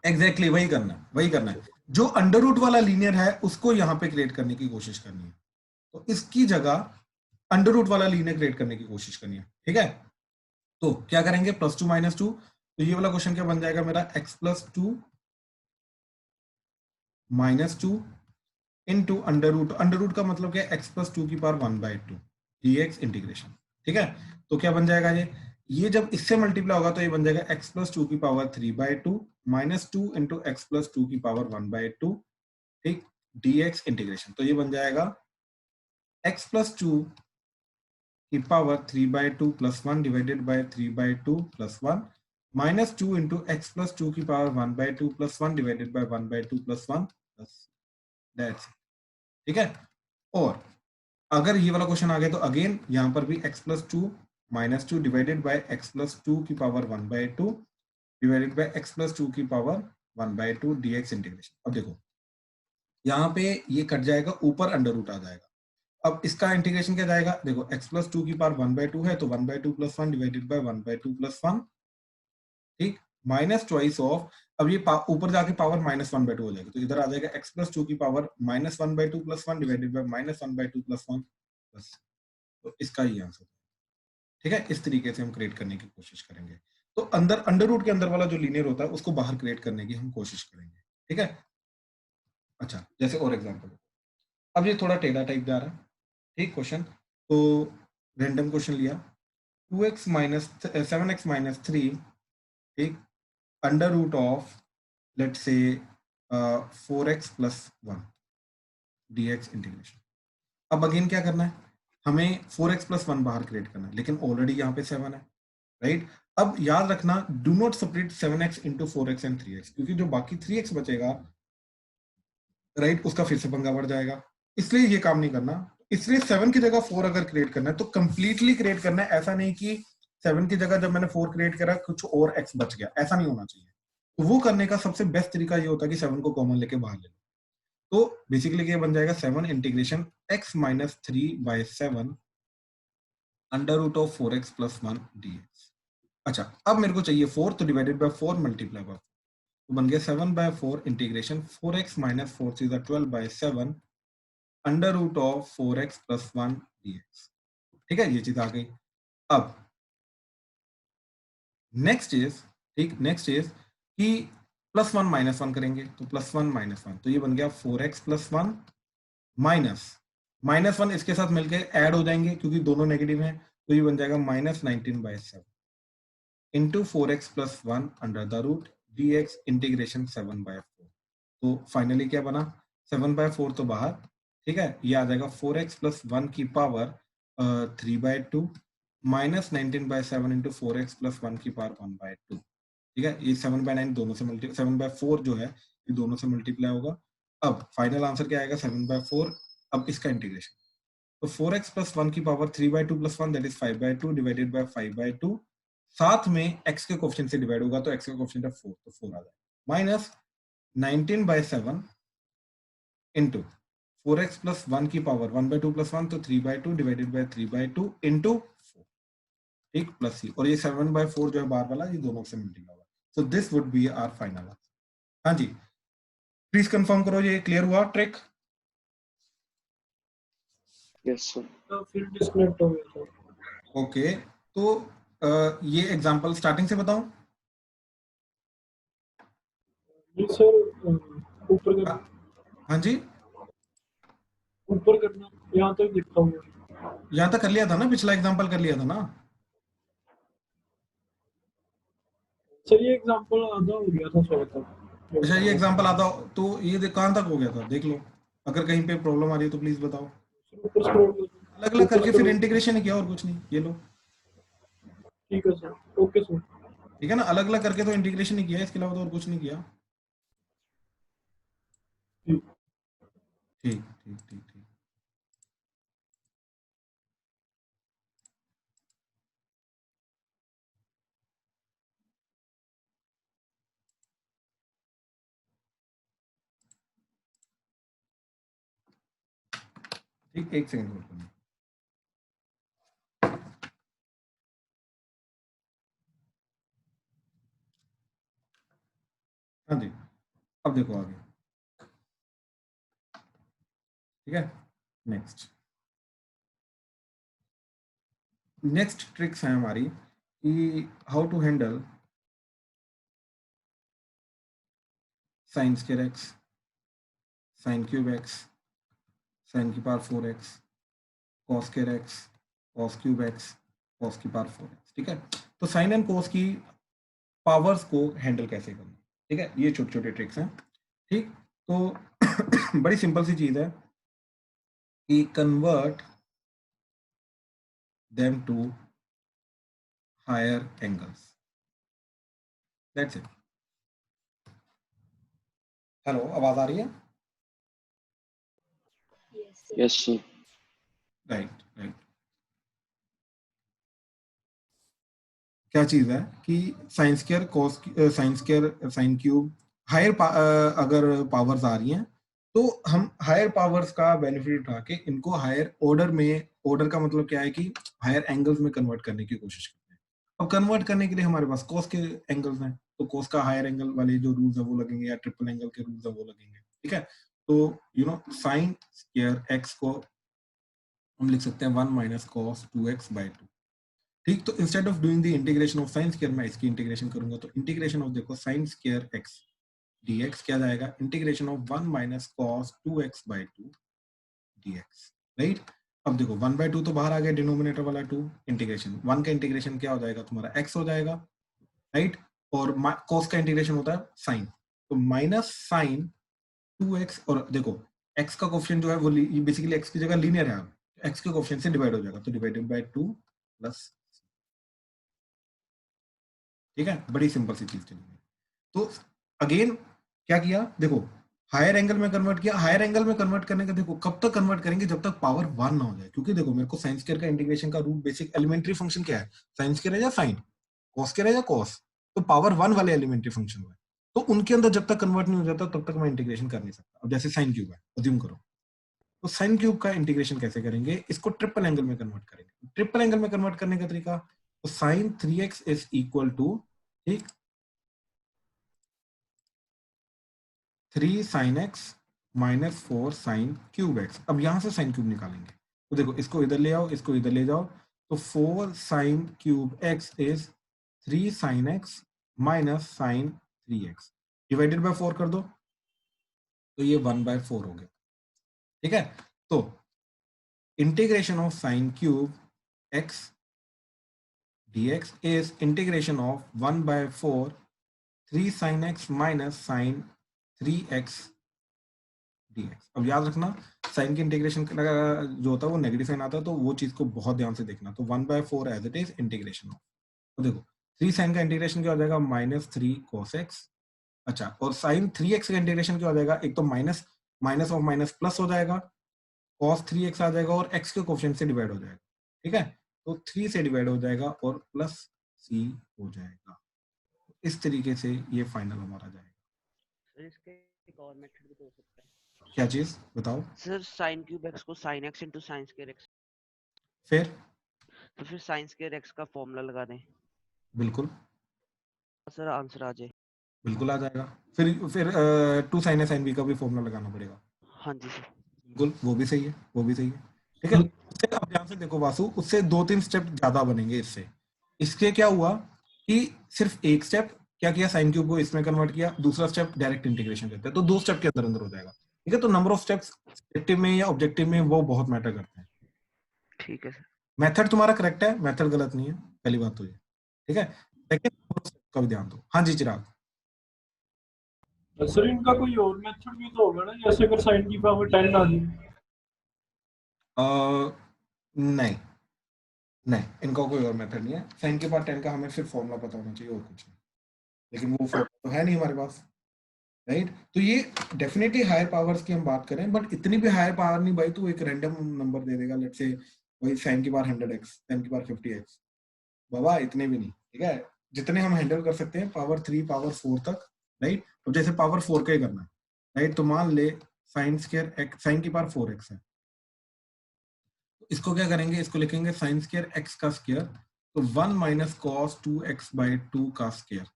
एग्जैक्टली वही करना है, वही करना है। जो अंडर रूट वाला लीनियर है उसको यहाँ पे क्रिएट करने की कोशिश करनी है, तो इसकी जगह अंडर रूट वाला लीनियर क्रिएट करने की कोशिश करनी है। ठीक है, तो क्या करेंगे, +2 -2, तो ये वाला क्वेश्चन क्या बन जाएगा मेरा, x plus 2 -2 into under root का मतलब क्या है, x प्लस 2 की पावर 1/2 dx इंटीग्रेशन। ठीक है, तो क्या बन जाएगा, ये जब इससे मल्टीप्लाई होगा तो ये बन जाएगा x प्लस 2 की पावर 3/2 -2 इंटू x प्लस 2 की पावर 1/2, ठीक, dx इंटीग्रेशन। तो ये बन जाएगा x प्लस 2 की power 3/2 + 1 divided bye 3/2 + 1 minus 2 into x plus 2 की पावर 1/2 + 1 डिवाइडेड बाय 1/2 + 1 बस दैट्स इट। ठीक है। और अगर ये वाला क्वेश्चन आ गया तो अगेन यहाँ पर भी x + 2 - 2 डिवाइडेड बाय x + 2 की पावर 1/2 डिवाइडेड बाय x + 2 की पावर 1/2 dx इंटीग्रेशन। अब देखो यहाँ पे ये कट जाएगा, ऊपर अंडर रूट आ जाएगा। अब इसका इंटीग्रेशन क्या जाएगा, देखो x + 2 की पावर 1/2 है तो 1/2 + 1 डिवाइडेड बाय 1/2 + 1, ठीक, माइनस ट्वाइस ऑफ, अब ये ऊपर जाके पावर -1/2 हो जाएगा तो इधर आ जाएगा x + 2 की पावर -1/2 + 1 डिवाइडेड बाय -1/2 + 1 बस। तो इसका ही आंसर, ठीक है। इस तरीके से हम क्रिएट करने की कोशिश करेंगे। तो अंदर अंडर रूट के अंदर वाला जो लीनियर होता है उसको बाहर क्रिएट करने की हम कोशिश करेंगे, ठीक है। अच्छा, जैसे और एग्जांपल, अब ये थोड़ा टेढ़ा टाइप जा रहा है, ठीक क्वेश्चन, तो रैंडम क्वेश्चन लिया, 2x - 7x - 3, ठीक, under root of let's say 4x + 1 dx integration. अब अगेन क्या करना है, हमें 4x + 1 बाहर क्रिएट करना है, लेकिन ऑलरेडी यहाँ पे 7 है, राइट। अब याद रखना, do not separate 7x into 4x and 3x, क्योंकि जो बाकी 3x बचेगा, राइट, उसका फिर से पंगा बढ़ जाएगा, इसलिए ये काम नहीं करना। इसलिए 7 की जगह 4 अगर क्रिएट करना है तो कंप्लीटली क्रिएट करना है, ऐसा नहीं कि 7 की जगह जब मैंने 4 क्रिएट करा कुछ और x बच गया, ऐसा नहीं होना चाहिए। तो वो करने का सबसे बेस्ट तरीका ये होता है कि 7 को कॉमन लेके बाहर ले लो। तो बेसिकली ये बन जाएगा 7 integration x - 3/7 under root of 4x + 1 dx। अच्छा, अब मेरे को चाहिए 4, तो डिवाइडेड बाय 4 मल्टीप्लाई बाय 4, तो बन गया 7/4 integration 4x - 4 × 12/7 under root of 4x + 1 dx। ठीक है, ये चीज आ गई। अब नेक्स्ट इज, ठीक, नेक्स्ट इज कि +1 - 1 करेंगे, तो +1 - 1, तो ये बन गया 4x + 1 माइनस -1 इसके साथ मिलके ऐड हो जाएंगे क्योंकि दोनों नेगेटिव हैं, तो ये बन जाएगा -19/7 into 4x + 1 under the root dx integration 7/4। तो फाइनली क्या बना, 7/4 तो बाहर, ठीक है, ये आ जाएगा 4x + 1 की पावर 3/2 -19/7 इंटू 4x + 1 की पावर 1/2। ठीक है, ये 7/9 दोनों से मल्टी 7/4 जो है ये दोनों से मल्टीप्लाई होगा। अब फाइनल आंसर क्या आएगा, 7/4। अब इसका इंटीग्रेशन, तो 4x + 1 की power 3/2 + 1 that is 5/2 divided by 5/2, साथ में x के कोएफिशिएंट से डिवाइड होगा तो x का कोएफिशिएंट है 4, तो 4 आ जाएगा, माइनस 19/7 इंटू 4x + 1 की पावर 1/2 + 1 तो 3/2 डिवाइडेड बाय 3/2 इंटू 4, ठीक, प्लस सी, और ये 7/4 जो है बार वाला, ये दोनों से मल्टीप्लाई होगा। So this would be our final answer. हाँ जी, प्लीज कंफर्म करो, ये क्लियर हुआ ट्रिक? Yes sir. तो फिर डिस्कनेक्ट हो गया था। ओके, तो ये एग्जांपल स्टार्टिंग से बताऊं? जी सर, ऊपर करना, हाँ जी, ऊपर करना, यहाँ तक लिखा हुआ है। यहाँ तक कर लिया था ना, पिछला एग्जांपल कर लिया था ना। सर ये एग्जांपल आधा हो गया था शायद तक। अच्छा, ये एग्जांपल आता हो तो ये कहाँ तक हो गया था देख लो, अगर कहीं पे प्रॉब्लम आ रही है तो प्लीज बताओ। सर ऊपर स्क्रॉल अलग करो, अलग ऊपर करके फिर स्क्रॉल करो। इंटीग्रेशन ही किया और कुछ नहीं, ये लो, ठीक है सर, ओके सर। ठीक है ना, अलग अलग करके तो इंटीग्रेशन ही किया, इसके अलावा तो और कुछ नहीं किया। ठीक। ठीक ठीक ठीक ठीक। ठीक, एक सेकंड होल्ड करना। हाँ जी, अब देखो आगे, ठीक है। नेक्स्ट नेक्स्ट ट्रिक्स है हमारी कि how to handle sine square x, sine cube x, sine की power 4x, cos square x, cos cube x, cos की पावर 4x। ठीक है, तो साइन एंड कॉस की पावर्स को हैंडल कैसे करना, ठीक है, ये छोटे छोटे ट्रिक्स हैं। ठीक, तो बड़ी सिंपल सी चीज है कि convert them to higher angles. That's it. Hello, आवाज आ रही है? Yes, sir. Right right. क्या चीज है कि sine square cos sine square sine cube higher अगर पावर्स आ रही हैं तो हम हायर पावर्स का बेनिफिट उठा के इनको हायर ऑर्डर में, ऑर्डर का मतलब क्या है कि हायर एंगल्स में कन्वर्ट करने की कोशिश करते हैं। अब कन्वर्ट करने के लिए हमारे पास कॉस के एंगल्स हैं, तो कॉस का हायर एंगल वाले जो रूल्स है वो लगेंगे, या ट्रिपल एंगल के रूल्स है वो लगेंगे। ठीक है, तो साइन स्क्वायर एक्स को हम लिख सकते हैं 1 माइनस कॉस 2x/2। ठीक, तो instead of doing the integration of sine square मैं इसकी इंटीग्रेशन करूंगा, तो इंटीग्रेशन ऑफ देखो साइन स्क्वायर एक्स dx क्या जाएगा, integration of 1 minus cos 2x/2 dx। Right, अब देखो 1/2 तो बाहर आ गया, डिनोमिनेटर वाला 2, इंटीग्रेशन 1 का इंटीग्रेशन क्या हो जाएगा तुम्हारा x हो जाएगा। राइट, और कॉस का इंटीग्रेशन होता है साइन, तो माइनस साइन 2x, और देखो x का कोफिशिएंट जो है वो बेसिकली x की जगह लीनियर है, x के कोफिशिएंट से डिवाइड हो जाएगा, तो डिवाइडेड बाय 2 प्लस। ठीक है, बड़ी सिंपल सी चीज चली। तो अगेन क्या किया, देखो हायर एंगल में कन्वर्ट किया। हायर एंगल में कन्वर्ट करने का देखो कब तक कन्वर्ट करेंगे, जब तक पावर 1 ना हो जाए, क्योंकि देखो मेरे को साइन स्क्वायर का इंटीग्रेशन का रूट बेसिक एलिमेंट्री फंक्शन क्या है, साइन स्क्वायर है या साइन, कॉस स्क्वायर है या कॉस, तो पावर 1 वाले एलिमेंट्री फंक्शन है, तो उनके अंदर जब तक कन्वर्ट नहीं हो जाता तब तक मैं इंटीग्रेशन कर नहीं सकता। अब जैसे साइन क्यूब है, अज्यूम करो, तो साइन क्यूब का इंटीग्रेशन कैसे करेंगे, इसको ट्रिपल एंगल में कन्वर्ट करेंगे। ट्रिपल एंगल में कन्वर्ट करने का तरीका, तो sine 3x is equal to, ठीक, 3 sine x minus 4 sine cube x. अब यहां से साइन क्यूब निकालेंगे, तो देखो इसको इधर ले आओ, इसको इधर ले जाओ, तो 4 sine cube x is 3 sine x minus sine 3x, divided by 4 कर दो, तो ये 1/4 हो गया। ठीक है, तो integration of sign cube x dx is integration of 1/4 3 sin x minus sin 3x dx। अब याद रखना साइन की इंटीग्रेशन जो होता है वो नेगेटिव साइन आता है, तो वो चीज को बहुत ध्यान से देखना। तो 1/4 as it is integration of, तो देखो 3 साइन का इंटीग्रेशन क्या हो जाएगा, -3 cos x। अच्छा, और साइन 3x का इंटीग्रेशन क्या हो जाएगा, एक तो minus minus of minus plus हो जाएगा, cos 3x आ जाएगा और x के कोफिशिएंट से डिवाइड हो जाएगा। ठीक है, तो 3 से डिवाइड हो जाएगा और प्लस c हो जाएगा। इस तरीके से ये फाइनल हमारा जाएगा। सर इसके एक और मेथड भी तो हो सकता है। क्या चीज बताओ? सर साइन क्यूब एक्स को sine x into sine square x, फिर तो फिर साइन स्क्वायर एक्स का फॉर्मूला लगा दें, बिल्कुल सर आंसर आ जाए। बिल्कुल आ जाएगा। फिर 2 sin a sin b का भी फॉर्मूला लगाना पड़ेगा। हाँ जी सर, बिल्कुल, वो भी सही है, वो भी सही है। ठीक है, उससे अब ध्यान से देखो वासु, उससे 2-3 स्टेप ज्यादा बनेंगे इससे। इसके क्या हुआ कि सिर्फ एक स्टेप क्या किया, साइन क्यूब को इसमें कन्वर्ट किया, दूसरा स्टेप डायरेक्ट इंटीग्रेशन करते हैं, तो 2 स्टेप के अंदर अंदर हो जाएगा। ठीक है, तो नंबर ऑफ स्टेप्स सब्जेक्टिव में या ऑब्जेक्टिव में वो बहुत मैटर करते हैं। ठीक है सर। मेथड तुम्हारा करेक्ट है, मेथड गलत नहीं है, पहली बात तो ये। ठीक है, सेकंड का भी ध्यान दो। हाँ जी चिराग। सर इनका कोई और मेथड भी तो होगा ना, जैसे अगर साइन की पावर 10 आ जाए। नहीं नहीं, इनका कोई और मेथड नहीं है। साइन के बाद 10 का हमें सिर्फ फॉर्मूला पता होना चाहिए और कुछ नहीं, लेकिन वो फॉर्मूला तो है नहीं हमारे पास। राइट, तो ये डेफिनेटली हायर पावर्स की हम बात करें, बट इतनी भी हायर पावर नहीं भाई, तो एक रैंडम नंबर दे देगा, लेट्स से वही साइन की पावर 100x, साइन की पावर 50x, बाबा इतने भी नहीं। ठीक है, जितने हम हैंडल कर सकते हैं पावर 3 पावर 4 तक। राइट, तो जैसे पावर 4 का ही करना है। राइट, तो मान ले साइन स्क्वायर एक्स, साइन की पावर 4x है, इसको क्या करेंगे, इसको लिखेंगे साइन स्क्वायर एक्स का स्क्वायर, तो 1 माइनस कॉस 2x/2 का स्क्वायर,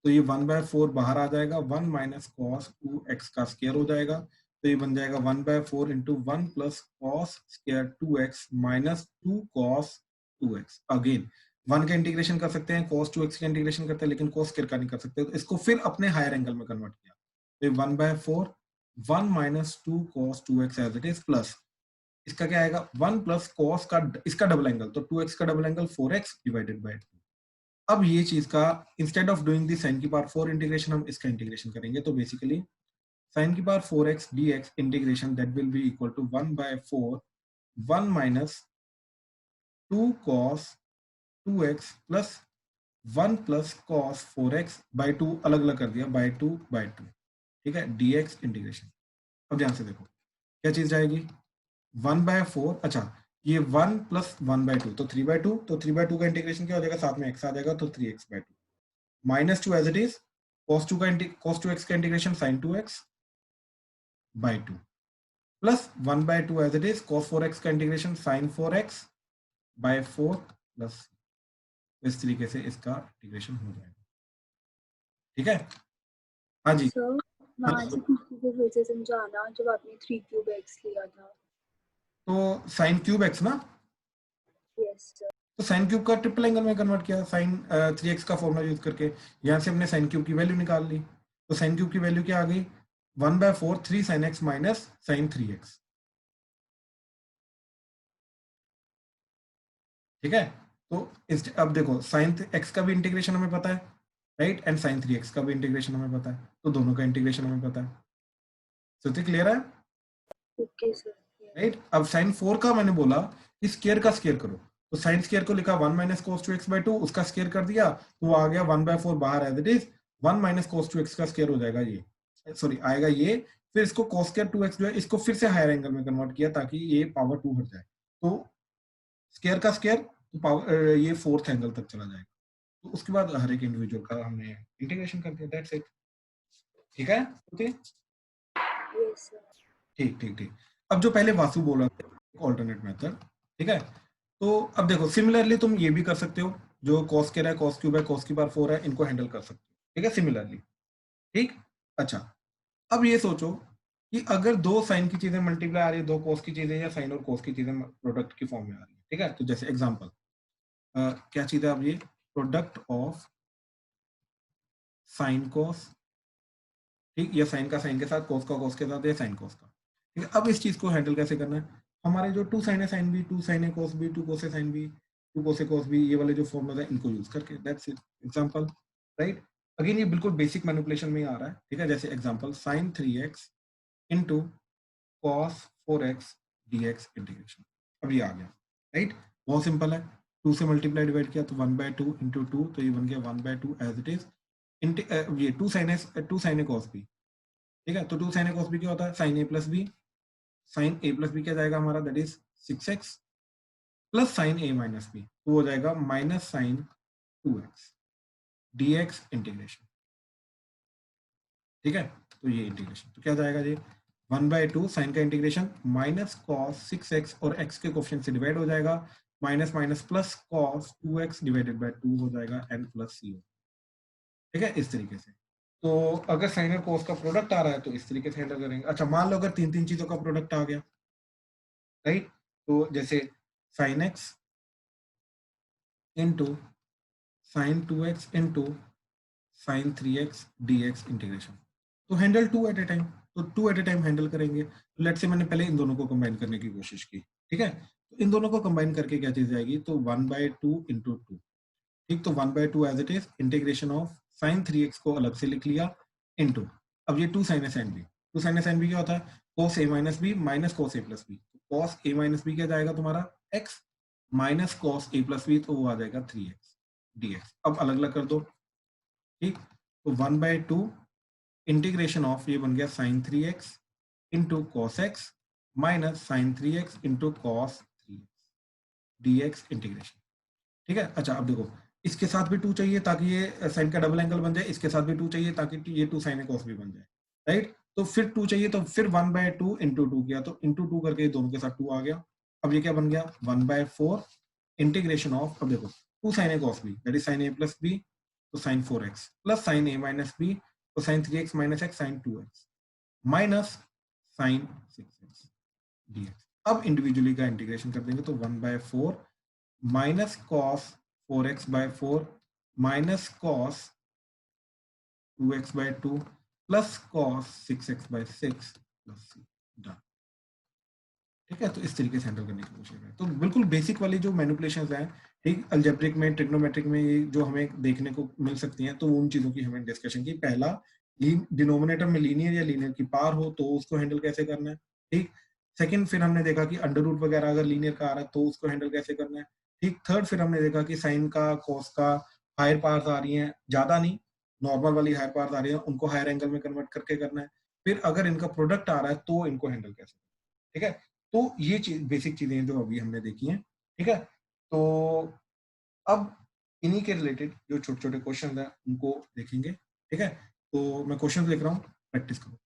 तो ये 1/4 बाहर आ जाएगा, 1 माइनस कॉस 2x का स्क्वायर हो जाएगा, तो ये बन जाएगा 1/4 into 1 plus cos square 2x minus 2 cos 2x। Again 1 का इंटीग्रेशन कर सकते हैं, cos 2x का इंटीग्रेशन करते हैं, लेकिन cos स्क्वायर का नहीं कर सकते, तो इसको फिर अपने हायर एंगल में कन्वर्ट किया, तो 1/4 1 minus 2 cos 2x as it is, plus इसका क्या आएगा 1 प्लस कॉस का इसका डबल एंगल, तो 2x का double angle 4x divided by 2। अब ये चीज का instead of doing the sine की पावर 4 इंटीग्रेशन हम इसका इंटीग्रेशन करेंगे, तो बेसिकली साइन की power 4x dx integration that will be equal to 1/4 1 minus 2 cos 2x plus 1 plus cos 4x by 2 अलग अलग कर दिया बाई 2 बाई 2, ठीक है, dx इंटीग्रेशन। अब ध्यान से देखो क्या चीज जाएगी 1/4, अच्छा ये 1 प्लस 1/2 तो 3/2, तो 3/2 का इंटीग्रेशन क्या हो जाएगा, साथ में x आ जाएगा तो 3x/2 minus 2 as it is cos 2x का integration sin 2x by 2 plus 1/2 as it is cos 4x का integration sin 4x bye 4 plus इस तरीके से इसका इंटीग्रेशन हो जाएगा, ठीक है। हाँ जी, सर वहाँ से पीछे से फिर से समझाना जब आपने 3 क्यूब x लिया था। तो साइन क्यूब एक्स ना, यस सर। तो साइन क्यूब का ट्रिपल एंगल में कन्वर्ट किया साइन 3x का फॉर्मूला यूज करके, यहाँ से हमने साइन क्यूब की वैल्यू निकाल ली, तो साइन क्यूब की वैल्यू क्या आ गई 1/4 3 sin x minus sine 3x, ठीक है। तो इस अब देखो साइन x का भी इंटीग्रेशन हमें पता है, राइट, एंड साइन 3x का भी इंटीग्रेशन हमें पता है, तो दोनों का इंटीग्रेशन हमें पता है। श्रुति क्लियर है, ओके सर। राइट। अब साइन 4 का मैंने बोला कि स्केयर का स्केयर करो, तो साइन स्केयर को लिखा 1 माइनस cos 2x/2, उसका स्केयर कर दिया तो वो आ गया 1/4 बाहर as it is, 1 minus cos 2x का स्केयर हो जाएगा ये, सॉरी आएगा ये, फिर इसको cos स्केयर 2x जो है इसको फिर से हायर एंगल में कन्वर्ट किया ताकि ये पावर 2 हट जाए, तो स्केयर का स्केयर तो पावर ये फोर्थ एंगल तक चला जाएगा, तो उसके बाद हर एक इंडिविजुअल का हमने इंटीग्रेशन कर दिया, दैट्स इट, ठीक है, ओके यस सर। ठीक ठीक ठीक। अब जो पहले वासु बोला ऑल्टरनेट मेथड, ठीक है, तो अब देखो सिमिलरली तुम ये भी कर सकते हो, जो cos स्क्वायर है cos क्यूब है cos की पावर 4 है, इनको हैंडल कर सकते हो, ठीक है, सिमिलरली, ठीक। अच्छा अब ये सोचो कि अगर दो साइन की चीजें मल्टीप्लाई आ रही है, दो cos की चीजें या साइन और cos की चीजें प्रोडक्ट की फॉर्म में आ रही है, ठीक है, तो जैसे एग्जांपल क्या चीज है, अब ये प्रोडक्ट ऑफ साइन cos, ठीक, या साइन का साइन के साथ cos का cos के साथ या साइन cos का, ठीक है। अब इस चीज को हैंडल कैसे करना है, हमारे जो 2 sin है sin b 2 sin है cos b 2 cos है sin b 2 cos है cos b, ये वाले जो फॉर्मूला है इनको यूज करके, that's it, example, right. Again ये बिल्कुल बेसिक मैनिपुलेशन में आ रहा है, ठीक है, जैसे example sin 3x into cos 4x dx integration, अब ये आ गया, राइट, बहुत सिंपल है, 2 से मल्टीप्लाई डिवाइड किया तो 1/2 into 2, तो ये बन गया 1/2 एज इट इज, ये 2 sin है cos b, ठीक है, तो 2 sin a cos b क्या होता है sin a plus b, sin a plus b क्या जाएगा हमारा, that is 6x plus sin a minus b, तो हो जाएगा minus sin 2x dx integration, ठीक है, तो ये इंटीग्रेशन तो क्या जाएगा ये 1/2 साइन का इंटीग्रेशन माइनस cos 6x और x के कोफिशिएंट से डिवाइड हो जाएगा, minus minus plus cos 2x divided by 2 हो जाएगा n प्लस c, ठीक है, इस तरीके से। तो अगर साइन और कोस का प्रोडक्ट आ रहा है तो इस तरीके से हैंडल करेंगे। अच्छा मान लो अगर तीन तीन चीजों का प्रोडक्ट आ गया, राइट, तो जैसे sine x into sine 2x into sine 3x dx integration, तो हैंडल 2 एट ए टाइम, तो 2 एट ए टाइम हैंडल करेंगे। तो लेट से मैंने पहले इन दोनों को कंबाइन करने की कोशिश की, ठीक है, तो इन दोनों को कंबाइन करके क्या चीज आएगी, तो 1/2 इंटू 2, ठीक, तो 1/2 as it is integration of sine 3x को अलग से लिख लिया इंटू, अब ये 2 sin a sin b, 2 sin a sin b क्या होता है cos a minus b minus cos a plus b, cos a minus b क्या जाएगा तुम्हारा x minus cos a plus b, तो वो आ जाएगा 3x dx, अब अलग अलग कर दो, ठीक, तो 1/2 इंटीग्रेशन ऑफ ये बन गया sine 3x into cos x minus sine 3x into cos 3x dx integration, ठीक है। अच्छा अब देखो इसके साथ भी 2 चाहिए ताकि ये साइन का डबल एंगल बन जाए, इसके साथ भी 2 चाहिए ताकि ये 2 साइन कॉस भी बन जाए, राइट, तो फिर 2 चाहिए तो फिर 1/2 इंटू 2 किया, तो इंटू 2 करके दोनों के साथ 2 आ गया, अब ये क्या बन गया 1/4 इंटीग्रेशन ऑफ, अब देखो 2 sine cos b that is sine a plus b, तो sine 4x plus sine a minus b, तो sine 3x minus x sine 2x minus sine 6x dx, अब इंडिविजुअली का इंटीग्रेशन कर देंगे, तो 1/4 minus cos 4x by 4 minus cos 2x by 2 plus cos 6x by 6 plus c, done, ठीक है, तो इस तरीके से हैंडल करने की कोशिश करें। तो बिल्कुल बेसिक वाली जो मैनिपुलेशंस हैं, ठीक, अलजेब्रिक में ट्रिग्नोमेट्रिक में ये जो हमें देखने को मिल सकती हैं, तो उन चीजों की हमें डिस्कशन की। पहला डिनोमिनेटर में लीनियर या लीनियर की पार हो तो उसको हैंडल कैसे करना है, ठीक। सेकंड फिर हमने देखा कि अंडर रूट वगैरह अगर लीनियर का आ रहा है तो उसको हैंडल कैसे करना है, ठीक। थर्ड फिर हमने देखा कि साइन का कॉस का हायर पावर्स आ रही हैं, ज्यादा नहीं, नॉर्मल वाली हायर पावर्स आ रही हैं, उनको हायर एंगल में कन्वर्ट करके करना है। फिर अगर इनका प्रोडक्ट आ रहा है तो इनको हैंडल कैसे, ठीक है। तो ये चीज बेसिक चीजें हैं जो अभी हमने देखी हैं, ठीक है। तो अब इन्हीं के रिलेटेड जो छोटे छोटे क्वेश्चन हैं उनको देखेंगे, ठीक है। तो मैं क्वेश्चन लिख रहा हूँ, प्रैक्टिस करो।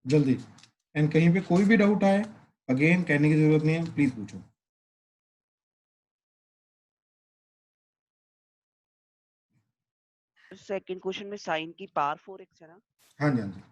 जल्दी, एंड कहीं पे कोई भी डाउट आए अगेन कहने की जरूरत नहीं है, प्लीज पूछो। सेकंड क्वेश्चन में साइन की पावर 4x है ना? हाँ जी, हाँ जी।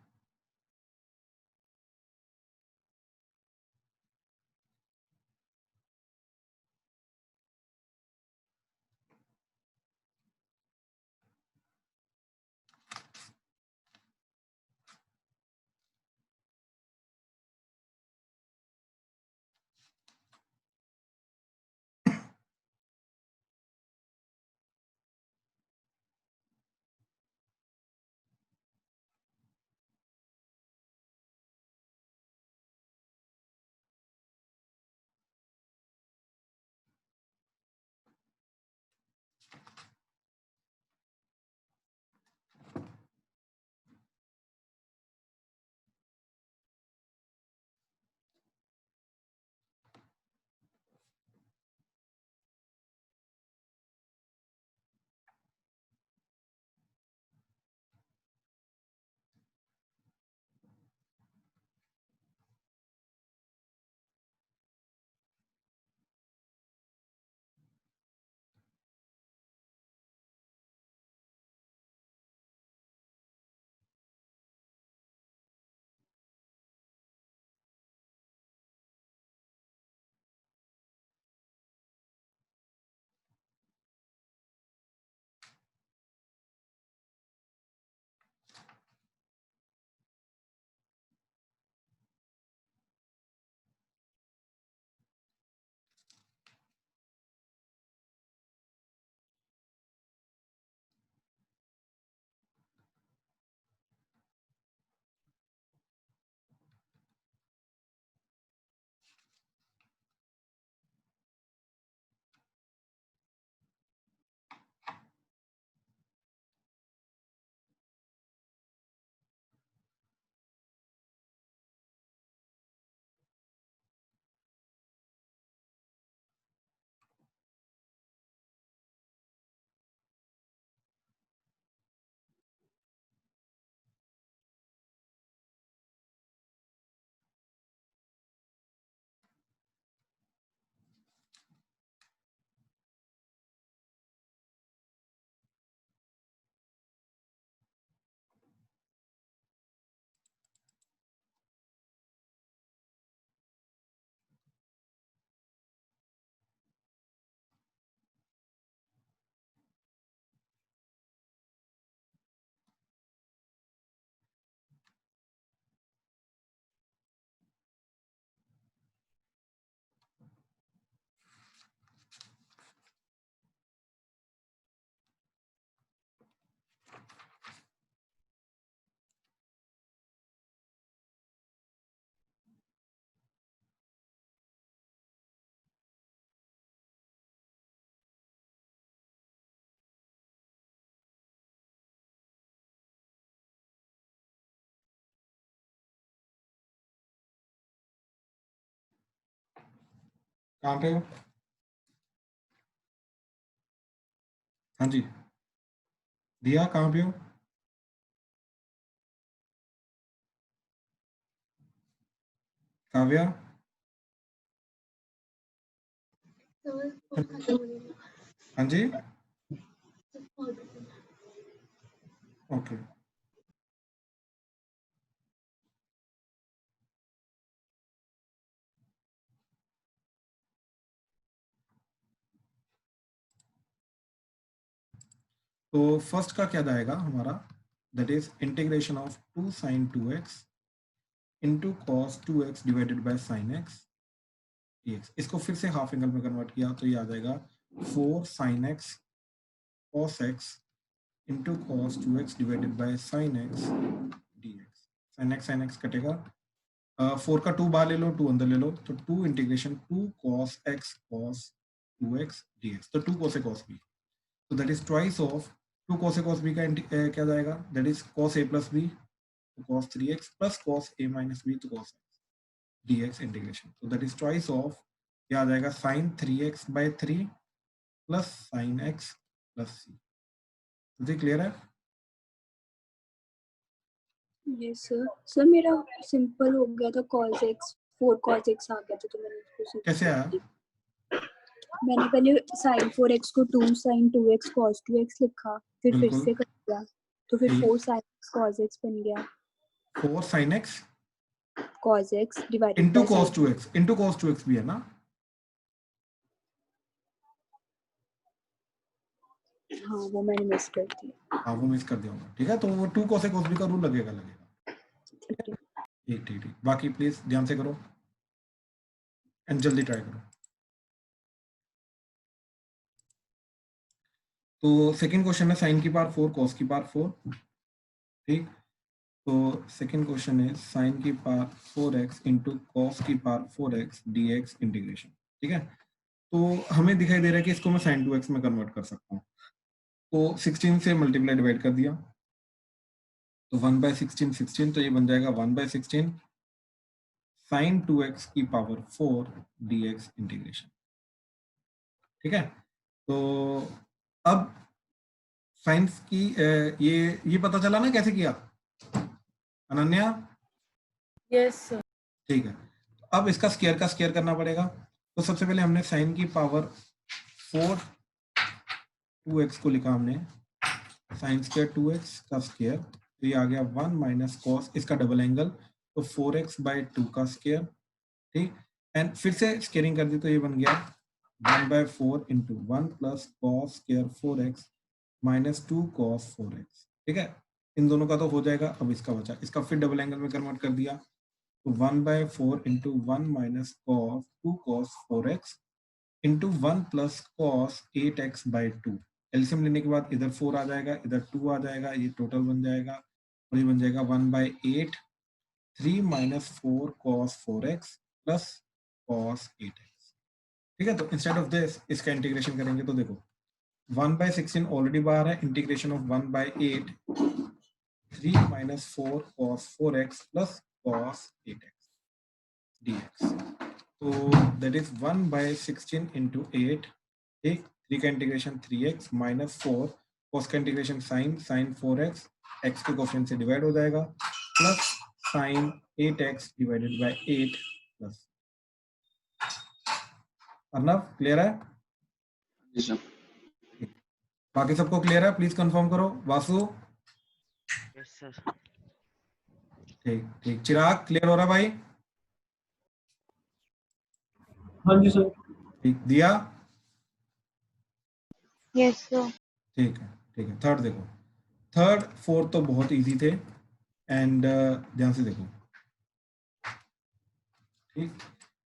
कहाँ पे हो? हाँ जी, दिया कहाँ पे हो? काव्या? हाँ जी, ओके। तो फर्स्ट का क्या जाएगा हमारा, that is integration of 2 sin 2x into cos 2x divided by sin x dx। इसको फिर से हाफ एंगल में कन्वर्ट किया तो ये आ जाएगा 4 sin x cos x into cos 2x divided by sin x dx। sin x कटेगा, 4 का 2 बाहर ले लो, 2 अंदर ले लो, तो 2 integration 2 cos x cos 2x dx, तो 2 cos a cos b, तो that is twice of 2 cos a cos b का क्या जाएगा, that is cos a plus b to cos 3x plus cos a minus b to cos x dx integration, तो that is twice of क्या आ जाएगा sin 3x by 3 plus sin x plus c। तो ये clear है? Yes sir. Sir मेरा simple हो गया था, cos x 4 cos x आ गया था, तो मैंने उसको simple कैसे आया? कर दिया। मैंने पहले sin 4x को 2 sin 2x cos 2x लिखा, फिर बिल्कुल। से कर दिया, तो फिर ठीक। 4 sin x cos x बन गया, 4 sin x cos x divided into by cos 2x, into cos 2x भी है ना? हाँ वो मैंने मिस कर दिया। हाँ वो मिस कर दिया होगा, ठीक है, तो वो 2 cos a cos b का रूल लगेगा। ठीक है। ठीक ठीक ठीक, बाकी प्लीज ध्यान से करो एंड जल्दी ट्राई करो। तो सेकंड क्वेश्चन है sin की पावर 4 cos की पावर 4, ठीक, तो सेकंड क्वेश्चन है sin की पावर 4x इंटू cos की पावर 4x dx इंटीग्रेशन, ठीक है, तो हमें दिखाई दे रहा है कि इसको मैं sin 2x में कन्वर्ट कर सकता हूँ, तो 16 से मल्टीप्लाई डिवाइड कर दिया, तो 1/16 16, तो ये बन जाएगा 1/16 sin 2x की पावर 4 dx इंटीग्रेशन, ठीक है। तो अब साइंस की ये पता चला ना कैसे किया अनन्या? Yes sir. ठीक है, अब इसका स्क्वायर का स्क्वायर करना पड़ेगा, तो सबसे पहले हमने साइन की पावर 4 2x को लिखा हमने साइन स्क्वायर 2x का स्क्वायर, तो ये आ गया 1 माइनस कॉस, इसका डबल एंगल, तो 4x/2 का स्क्वायर, ठीक, एंड फिर से स्क्वायरिंग कर दी तो ये बन गया 1/4 into 1 plus cos square 4x minus 2 cos 4x, ठीक है, इन दोनों का तो हो जाएगा, अब इसका बचा, इसका फिर डबल एंगल में कन्वर्ट कर दिया, तो 1/4 into 1 minus cos 2 cos 4x into 1 plus cos 8x/2, LCM लेने के बाद इधर 4 आ जाएगा, इधर 2 आ जाएगा, ये टोटल बन जाएगा, और ये बन जाएगा 1/8 3 minus 4 cos 4x plus cos 8x, ठीक है, तो इंस्टेड ऑफ दिस इसका इंटीग्रेशन करेंगे, तो देखो 1/16 ऑलरेडी बाहर है, integration of 1/8 3 minus 4 cos 4x plus cos 8x dx, तो दैट इज 1/16 इंटू 8, ठीक, 3 का इंटीग्रेशन 3x माइनस 4 cos का इंटीग्रेशन sin 4x, x के कोफिशिएंट से डिवाइड हो जाएगा, plus sin 8x divided by 8 plus. Arnav clear है? जी सर। बाकी सबको क्लियर है? प्लीज कंफर्म करो। वासु? Yes sir. ठीक ठीक, चिराग क्लियर हो रहा भाई? हाँ जी सर। ठीक, दिया? Yes sir. ठीक है ठीक है, थर्ड देखो, थर्ड फोर्थ तो बहुत इजी थे, एंड ध्यान से देखो, ठीक,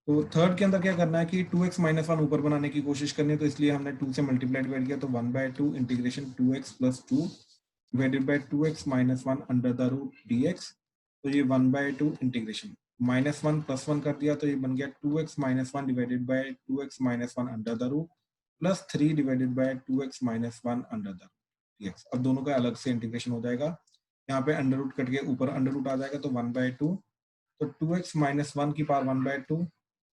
तो थर्ड के अंदर क्या करना है कि 2x माइनस 1 ऊपर बनाने की कोशिश करनी है, तो इसलिए हमने 2 से मल्टीप्लाई डिवाइड किया, तो 1/2 integration 2x plus 2 divided by 2x minus 1 under the root dx, तो ये 1/2 इंटीग्रेशन -1 + 1 कर दिया, तो ये बन गया 2x minus 1 divided by 2x minus 1 under the root plus 3 divided by 2x minus 1 under the root dx। अब दोनों का अलग से इंटीग्रेशन हो जाएगा, यहाँ पे अंडर रूट कट के ऊपर अंडर रूट आ जाएगा, तो 1/2, तो 2x माइनस 1 की power 1/2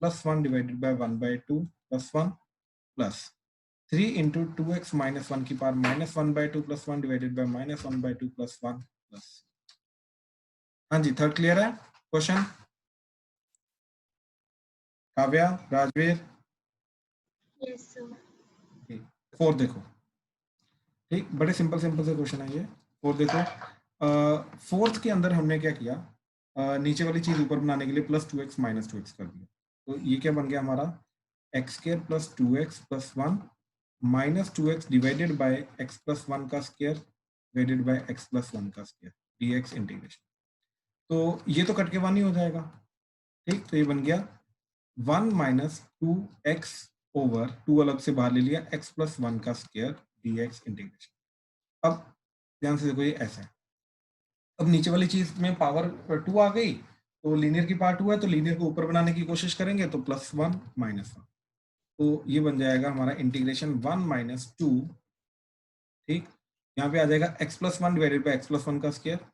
plus 1 divided bye 1/2 plus 1 plus 3 into 2x minus 1 की power -1/2 plus 1 divided bye -1/2 plus 1 plus. हाँ जी, थर्ड क्लियर है question? Kavya, Rajveer? Yes sir. ठीक, फोर्थ देखो, ठीक, बड़े सिंपल सिंपल से क्वेश्चन है ये। फोर्थ देखो, फोर्थ के अंदर हमने क्या किया, नीचे वाली चीज ऊपर बनाने के लिए प्लस 2x माइनस 2x कर दिया, तो ये क्या बन गया हमारा x² plus 2x plus 1 minus 2x divided by x plus 1 का square divided by x plus 1 का स्क्वायर dx इंटीग्रेशन। तो ये तो कट के 1 ही हो जाएगा, ठीक। तो ये बन गया 1 माइनस 2x ओवर 2 अलग से बाहर ले लिया x प्लस 1 का स्क्वायर dx इंटीग्रेशन। अब ध्यान से देखो, ये ऐसा है। अब नीचे वाली चीज में पावर 2 आ गई, तो लीनियर की पार्ट 2 है, तो लीनियर को ऊपर बनाने की कोशिश करेंगे, तो प्लस 1 माइनस 1, तो ये बन जाएगा हमारा इंटीग्रेशन 1 माइनस 2, ठीक। यहाँ पे आ जाएगा x plus 1 divided by x plus 1 का square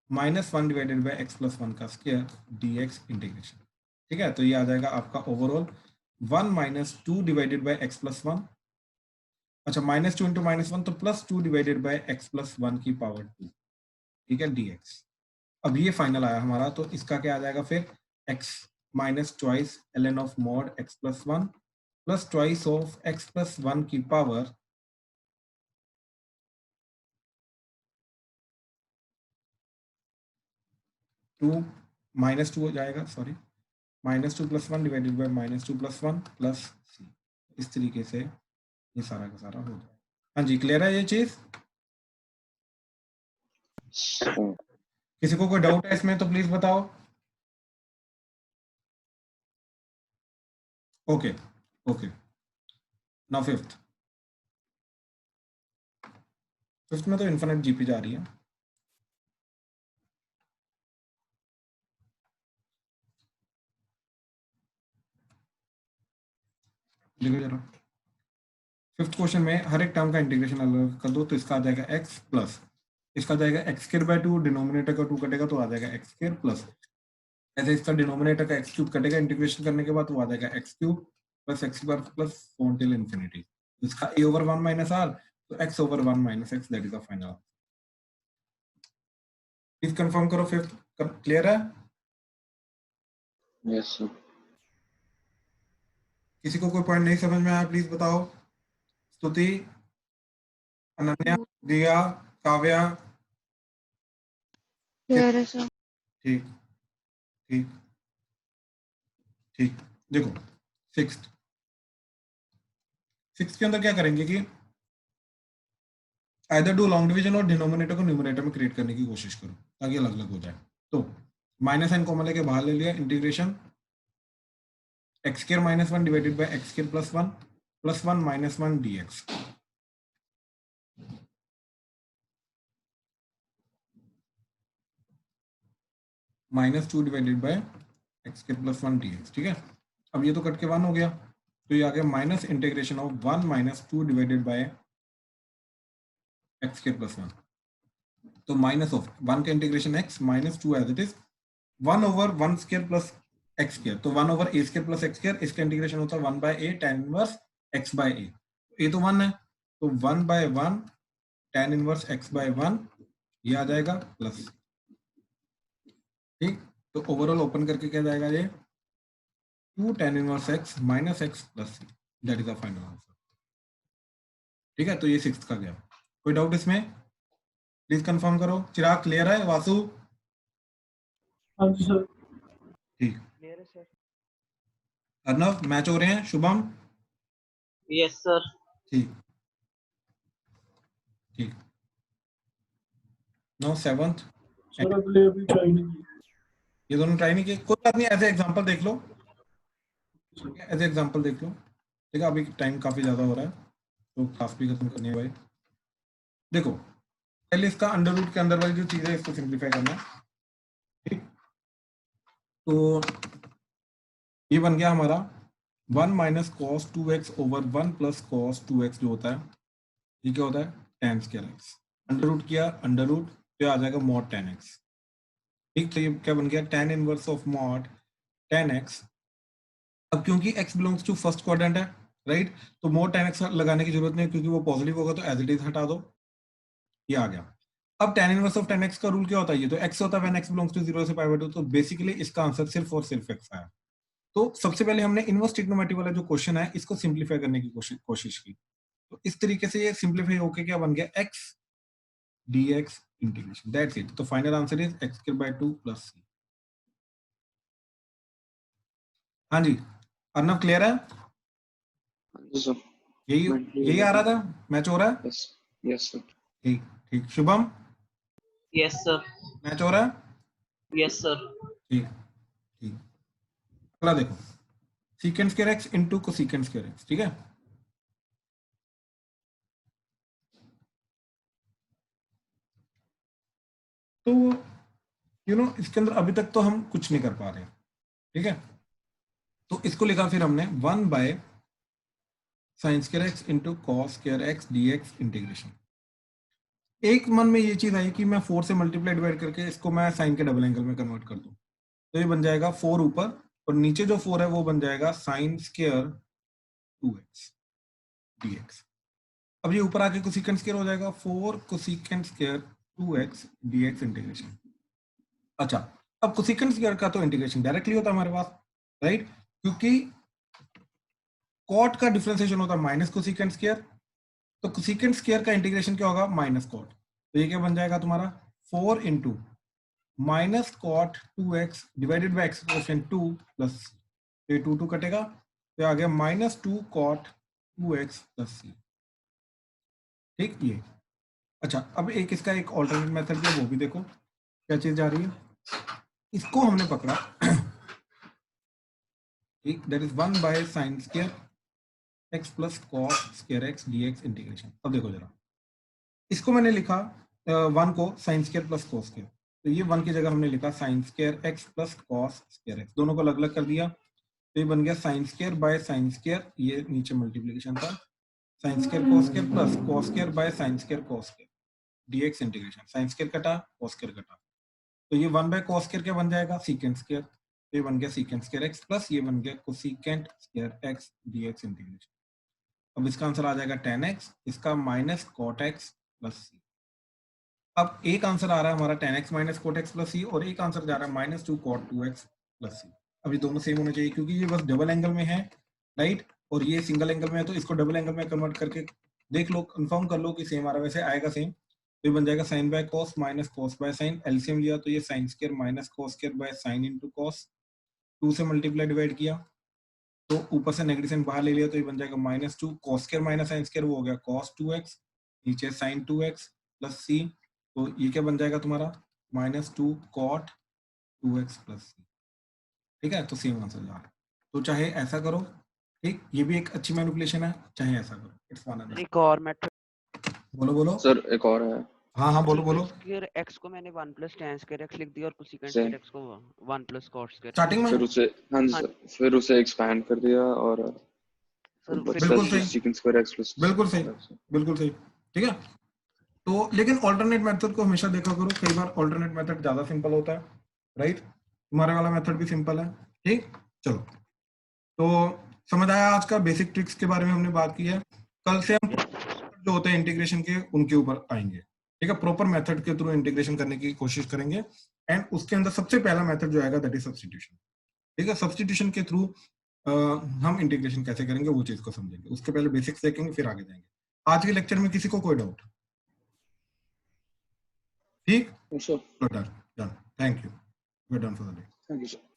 minus 1 divided by x plus 1 का स्क्वायर dx इंटीग्रेशन, ठीक है। तो ये आ जाएगा आपका overall 1 minus 2 divided by x plus 1, अच्छा माइनस 2 इंटू माइनस 1, तो plus 2 divided by x plus 1 की पावर 2, ठीक है, dx। अब ये फाइनल आया हमारा, तो इसका क्या आ जाएगा फिर, x minus twice ln of mod x plus 1 plus twice of x plus 1 की पावर 2 माइनस 2 हो जाएगा, sorry minus 2 plus 1 divided by minus 2 plus 1 plus c। इस तरीके से ये सारा का सारा हो जाएगा। हाँ जी, क्लियर है ये चीज? किसी को कोई डाउट है इसमें तो प्लीज बताओ। ओके ओके, नाउ फिफ्थ में तो इन्फिनिट जीपी जा रही है। देखो जरा, फिफ्थ क्वेश्चन में हर एक टर्म का इंटीग्रेशन अलग कर दो, तो इसका आ जाएगा x प्लस, इसका जाएगा एक्स स्क्वायर बाय 2, डिनोमिनेटर का 2 कटेगा तो आ जाएगा एक्स स्क्वायर प्लस, ऐसे इसका डिनोमिनेटर का एक्स क्यूब कटेगा इंटीग्रेशन करने के बाद, तो आ जाएगा x cube plus x square plus till infinity, इसका a ओवर 1 माइनस r, तो x over 1 minus x, that is the final. Please confirm करो फिफ्थ क्लियर है? Yes sir. किसी को कोई पॉइंट नहीं समझ में आया प्लीज बताओ। स्तुति, अनन्या, दिया, काव्या, क्लियर है सर। ठीक ठीक ठीक। देखो सिक्स्थ के अंदर क्या करेंगे कि आइदर डू लॉन्ग डिवीजन और डिनोमिनेटर को न्यूमरेटर में क्रिएट करने की कोशिश करो ताकि अलग अलग हो जाए। तो माइनस साइन कॉमन लेके बाहर ले लिया, integration x square minus 1 divided by x square plus 1 minus 1 dx, minus 2 divided by x square plus 1 dx, ठीक है। अब ये तो कट के 1 हो गया, तो ये आ गया minus integration of 1 minus 2 divided by x square plus 1, तो माइनस ऑफ 1 का integration x minus 2 as it is 1 over 1 square plus x square, तो 1 over a square plus x square, इसका इंटीग्रेशन होता है 1 by a tan inverse x by a, a तो 1 है, तो 1 by 1 tan inverse x by 1, ये आ जाएगा plus, ठीक। तो ओवरऑल ओपन करके क्या जाएगा, ये 2 tan inverse x minus x plus c, that is the final answer, ठीक है। तो ये सिक्स्थ का गया। कोई डाउट इसमें प्लीज कंफर्म करो। चिराग क्लियर है? वासु? हाँ जी सर। ठीक। क्लियर है सर। अर्नव मैच हो रहे हैं? शुभम? Yes sir. ठीक ठीक। नो सेवंथ, सर अगले अभी ट्राई नहीं की। ये दोनों ट्राई नहीं किए, कोई बात नहीं, एज ए एग्जांपल देख लो, एज ए एग्जांपल देख लो, ठीक है। अभी टाइम काफी ज्यादा हो रहा है तो क्लास भी खत्म करनी है भाई। देखो पहले इसका अंडर रूट के अंदर वाली जो चीज है इसको सिंप्लीफाई करना है, ठीक। तो ये बन गया हमारा 1 minus cos 2x over 1 plus cos 2x जो होता है, ये क्या होता है, tan square x, under root किया अंडर रूट, तो आ जाएगा मॉड tan x, ठीक। तो ये क्या बन गया, tan inverse of mod tan x। अब क्योंकि x belongs to first quadrant है, राइट, तो मॉड tan x लगाने की जरूरत नहीं क्योंकि वो पॉजिटिव होगा, तो एज इट इज हटा दो, ये आ गया। अब tan inverse of tan x का रूल क्या होता है, ये तो x होता है व्हेन x बिलोंग्स टू 0 से π/2, तो बेसिकली इसका आंसर सिर्फ और सिर्फ x आया। तो सबसे पहले हमने इनवर्स ट्रिग्नोमेट्री वाला जो क्वेश्चन है इसको सिंप्लीफाई करने की कोशिश की, तो इस तरीके से ये सिंप्लीफाई होके क्या बन गया, x dx integration, that's it. तो final answer is x square by 2 plus c। हाँ जी अर्नव क्लियर है? जी सर। यही आ रहा था, मैच हो रहा है? Yes yes sir. ठीक ठीक। Shubham, yes sir. मैच हो रहा है? Yes sir. ठीक ठीक। अगला देखो, secant square x into cosecant square x, ठीक है। तो इसके अंदर अभी तक तो हम कुछ नहीं कर पा रहे हैं, ठीक है। तो इसको लिखा फिर हमने 1 by sine square x into cos square x D x integration. एक मन में ये चीज आई कि मैं 4 से मल्टीप्लाई डिवाइड करके इसको मैं साइन के डबल एंगल में कन्वर्ट कर दूं, तो ये बन जाएगा 4 ऊपर और नीचे जो 4 है वो बन जाएगा साइन स्क्वायर 2x dx। अब ये ऊपर आके कोसेकेंट स्क्वायर हो जाएगा 4 cosecant square 2x dx integration. अच्छा, अब कोसेकेंट स्क्वायर का तो इंटीग्रेशन डायरेक्टली होता है हमारे पास, राइट, क्योंकि कॉट का डिफरेंशिएशन होता है माइनस कोसेकेंट स्क्वायर, तो कोसेकेंट स्क्वायर का इंटीग्रेशन क्या होगा, माइनस कॉट। तो ये क्या बन जाएगा तुम्हारा 4 into minus cot 2x divided by expression 2 plus, ये 2 कटेगा तो आ गया minus 2 cot 2x plus c, ठीक ये। अच्छा, अब एक इसका एक ऑल्टरनेट मेथड है, वो भी देखो क्या चीज जा रही है। इसको हमने पकड़ा, ठीक, that is 1 by sine square x plus cos square x dx integration. अब देखो जरा, इसको मैंने लिखा 1 को sine square plus cos square, तो ये 1 की जगह हमने लिखा sign square x plus cos square x, दोनों को अलग अलग कर दिया, तो ये बन गया sine square by sine square, ये नीचे मल्टीप्लीकेशन था, sign square cos square plus cos square by sign square cos square dx integration. Sine square कटा, कॉस स्क्वायर कटा, तो ये 1 बाय कॉस स्क्वायर क्या बन जाएगा, सीकेंट स्क्वायर, ये बन गया सीकेंट स्क्वायर एक्स प्लस ये बन गया cosecant square x dx integration. अब इसका आंसर आ जाएगा tan x, इसका minus cot x plus c. अब एक आंसर आ रहा है हमारा tan x minus cot x plus c, और एक आंसर जा रहा है minus 2 cot 2x plus c. अब ये दोनों सेम होने चाहिए क्योंकि ये बस डबल एंगल में है, राइट, और ये सिंगल एंगल में है, तो इसको डबल एंगल में कन्वर्ट करके देख लो, कंफर्म कर लो कि सेम आ रहा है, वैसे आएगा सेम। तो ये बन जाएगा sine by cos minus cos by sine, LCM लिया तो ये sine square minus cos square by sine into cos, 2 से मल्टीप्लाई डिवाइड किया तो ऊपर से नेगेटिव साइन बाहर ले लिया, तो ये बन जाएगा minus 2 cos square minus sine square, वो हो गया कॉस 2x, नीचे साइन 2x प्लस सी, तो ये क्या बन जाएगा तुम्हारा minus 2 cot 2x plus c, ठीक है। तो सेम आंसर जा रहा है, तो चाहे ऐसा करो, ठीक, ये भी एक अच्छी मैनिपुलेशन है, चाहे ऐसा करो, इट्स वन अदर। एक और मेथड बोलो बोलो सर एक और है। हाँ हाँ बोलो बोलो। स्क्वायर x को मैंने 1 प्लस tan स्क्वायर x लिख दिया और कोसेकेंट से स्क्वायर x को 1 प्लस cot स्क्वायर। स्टार्टिंग में फिर उसे, हाँ जी हाँ। सर, फिर उसे एक्सपैंड कर दिया और सर बचा बिल्कुल सही, सेकंड स्क्वायर एक्स प्लस। बिल्कुल सही, बिल्कुल सही, ठीक है। तो लेकिन ऑल्टरनेट मेथड को हमेशा देखा करो, कई बार ऑल्टरनेट मेथड ज्यादा सिंपल होता है, राइट, तुम्हारे वाला मेथड भी सिंपल है, ठीक। चलो, तो समझ आया, आज का बेसिक ट्रिक्स के बारे में हमने बात की है, कल से हम जो होते हैं इंटीग्रेशन के उनके ऊपर आएंगे, ठीक है, प्रॉपर मेथड के थ्रू इंटीग्रेशन करने की कोशिश करेंगे, एंड उसके अंदर सबसे पहला मेथड जो आएगा दैट इज सब्स्टिट्यूशन, ठीक है। सब्स्टिट्यूशन के थ्रू हम इंटीग्रेशन कैसे करेंगे वो चीज को समझेंगे, उसके पहले बेसिक्स देखेंगे फिर आगे जाएंगे। आज के लेक्चर में किसी को कोई डाउट? ठीक, sir done, thank you, we are done for the day. Thank you sir.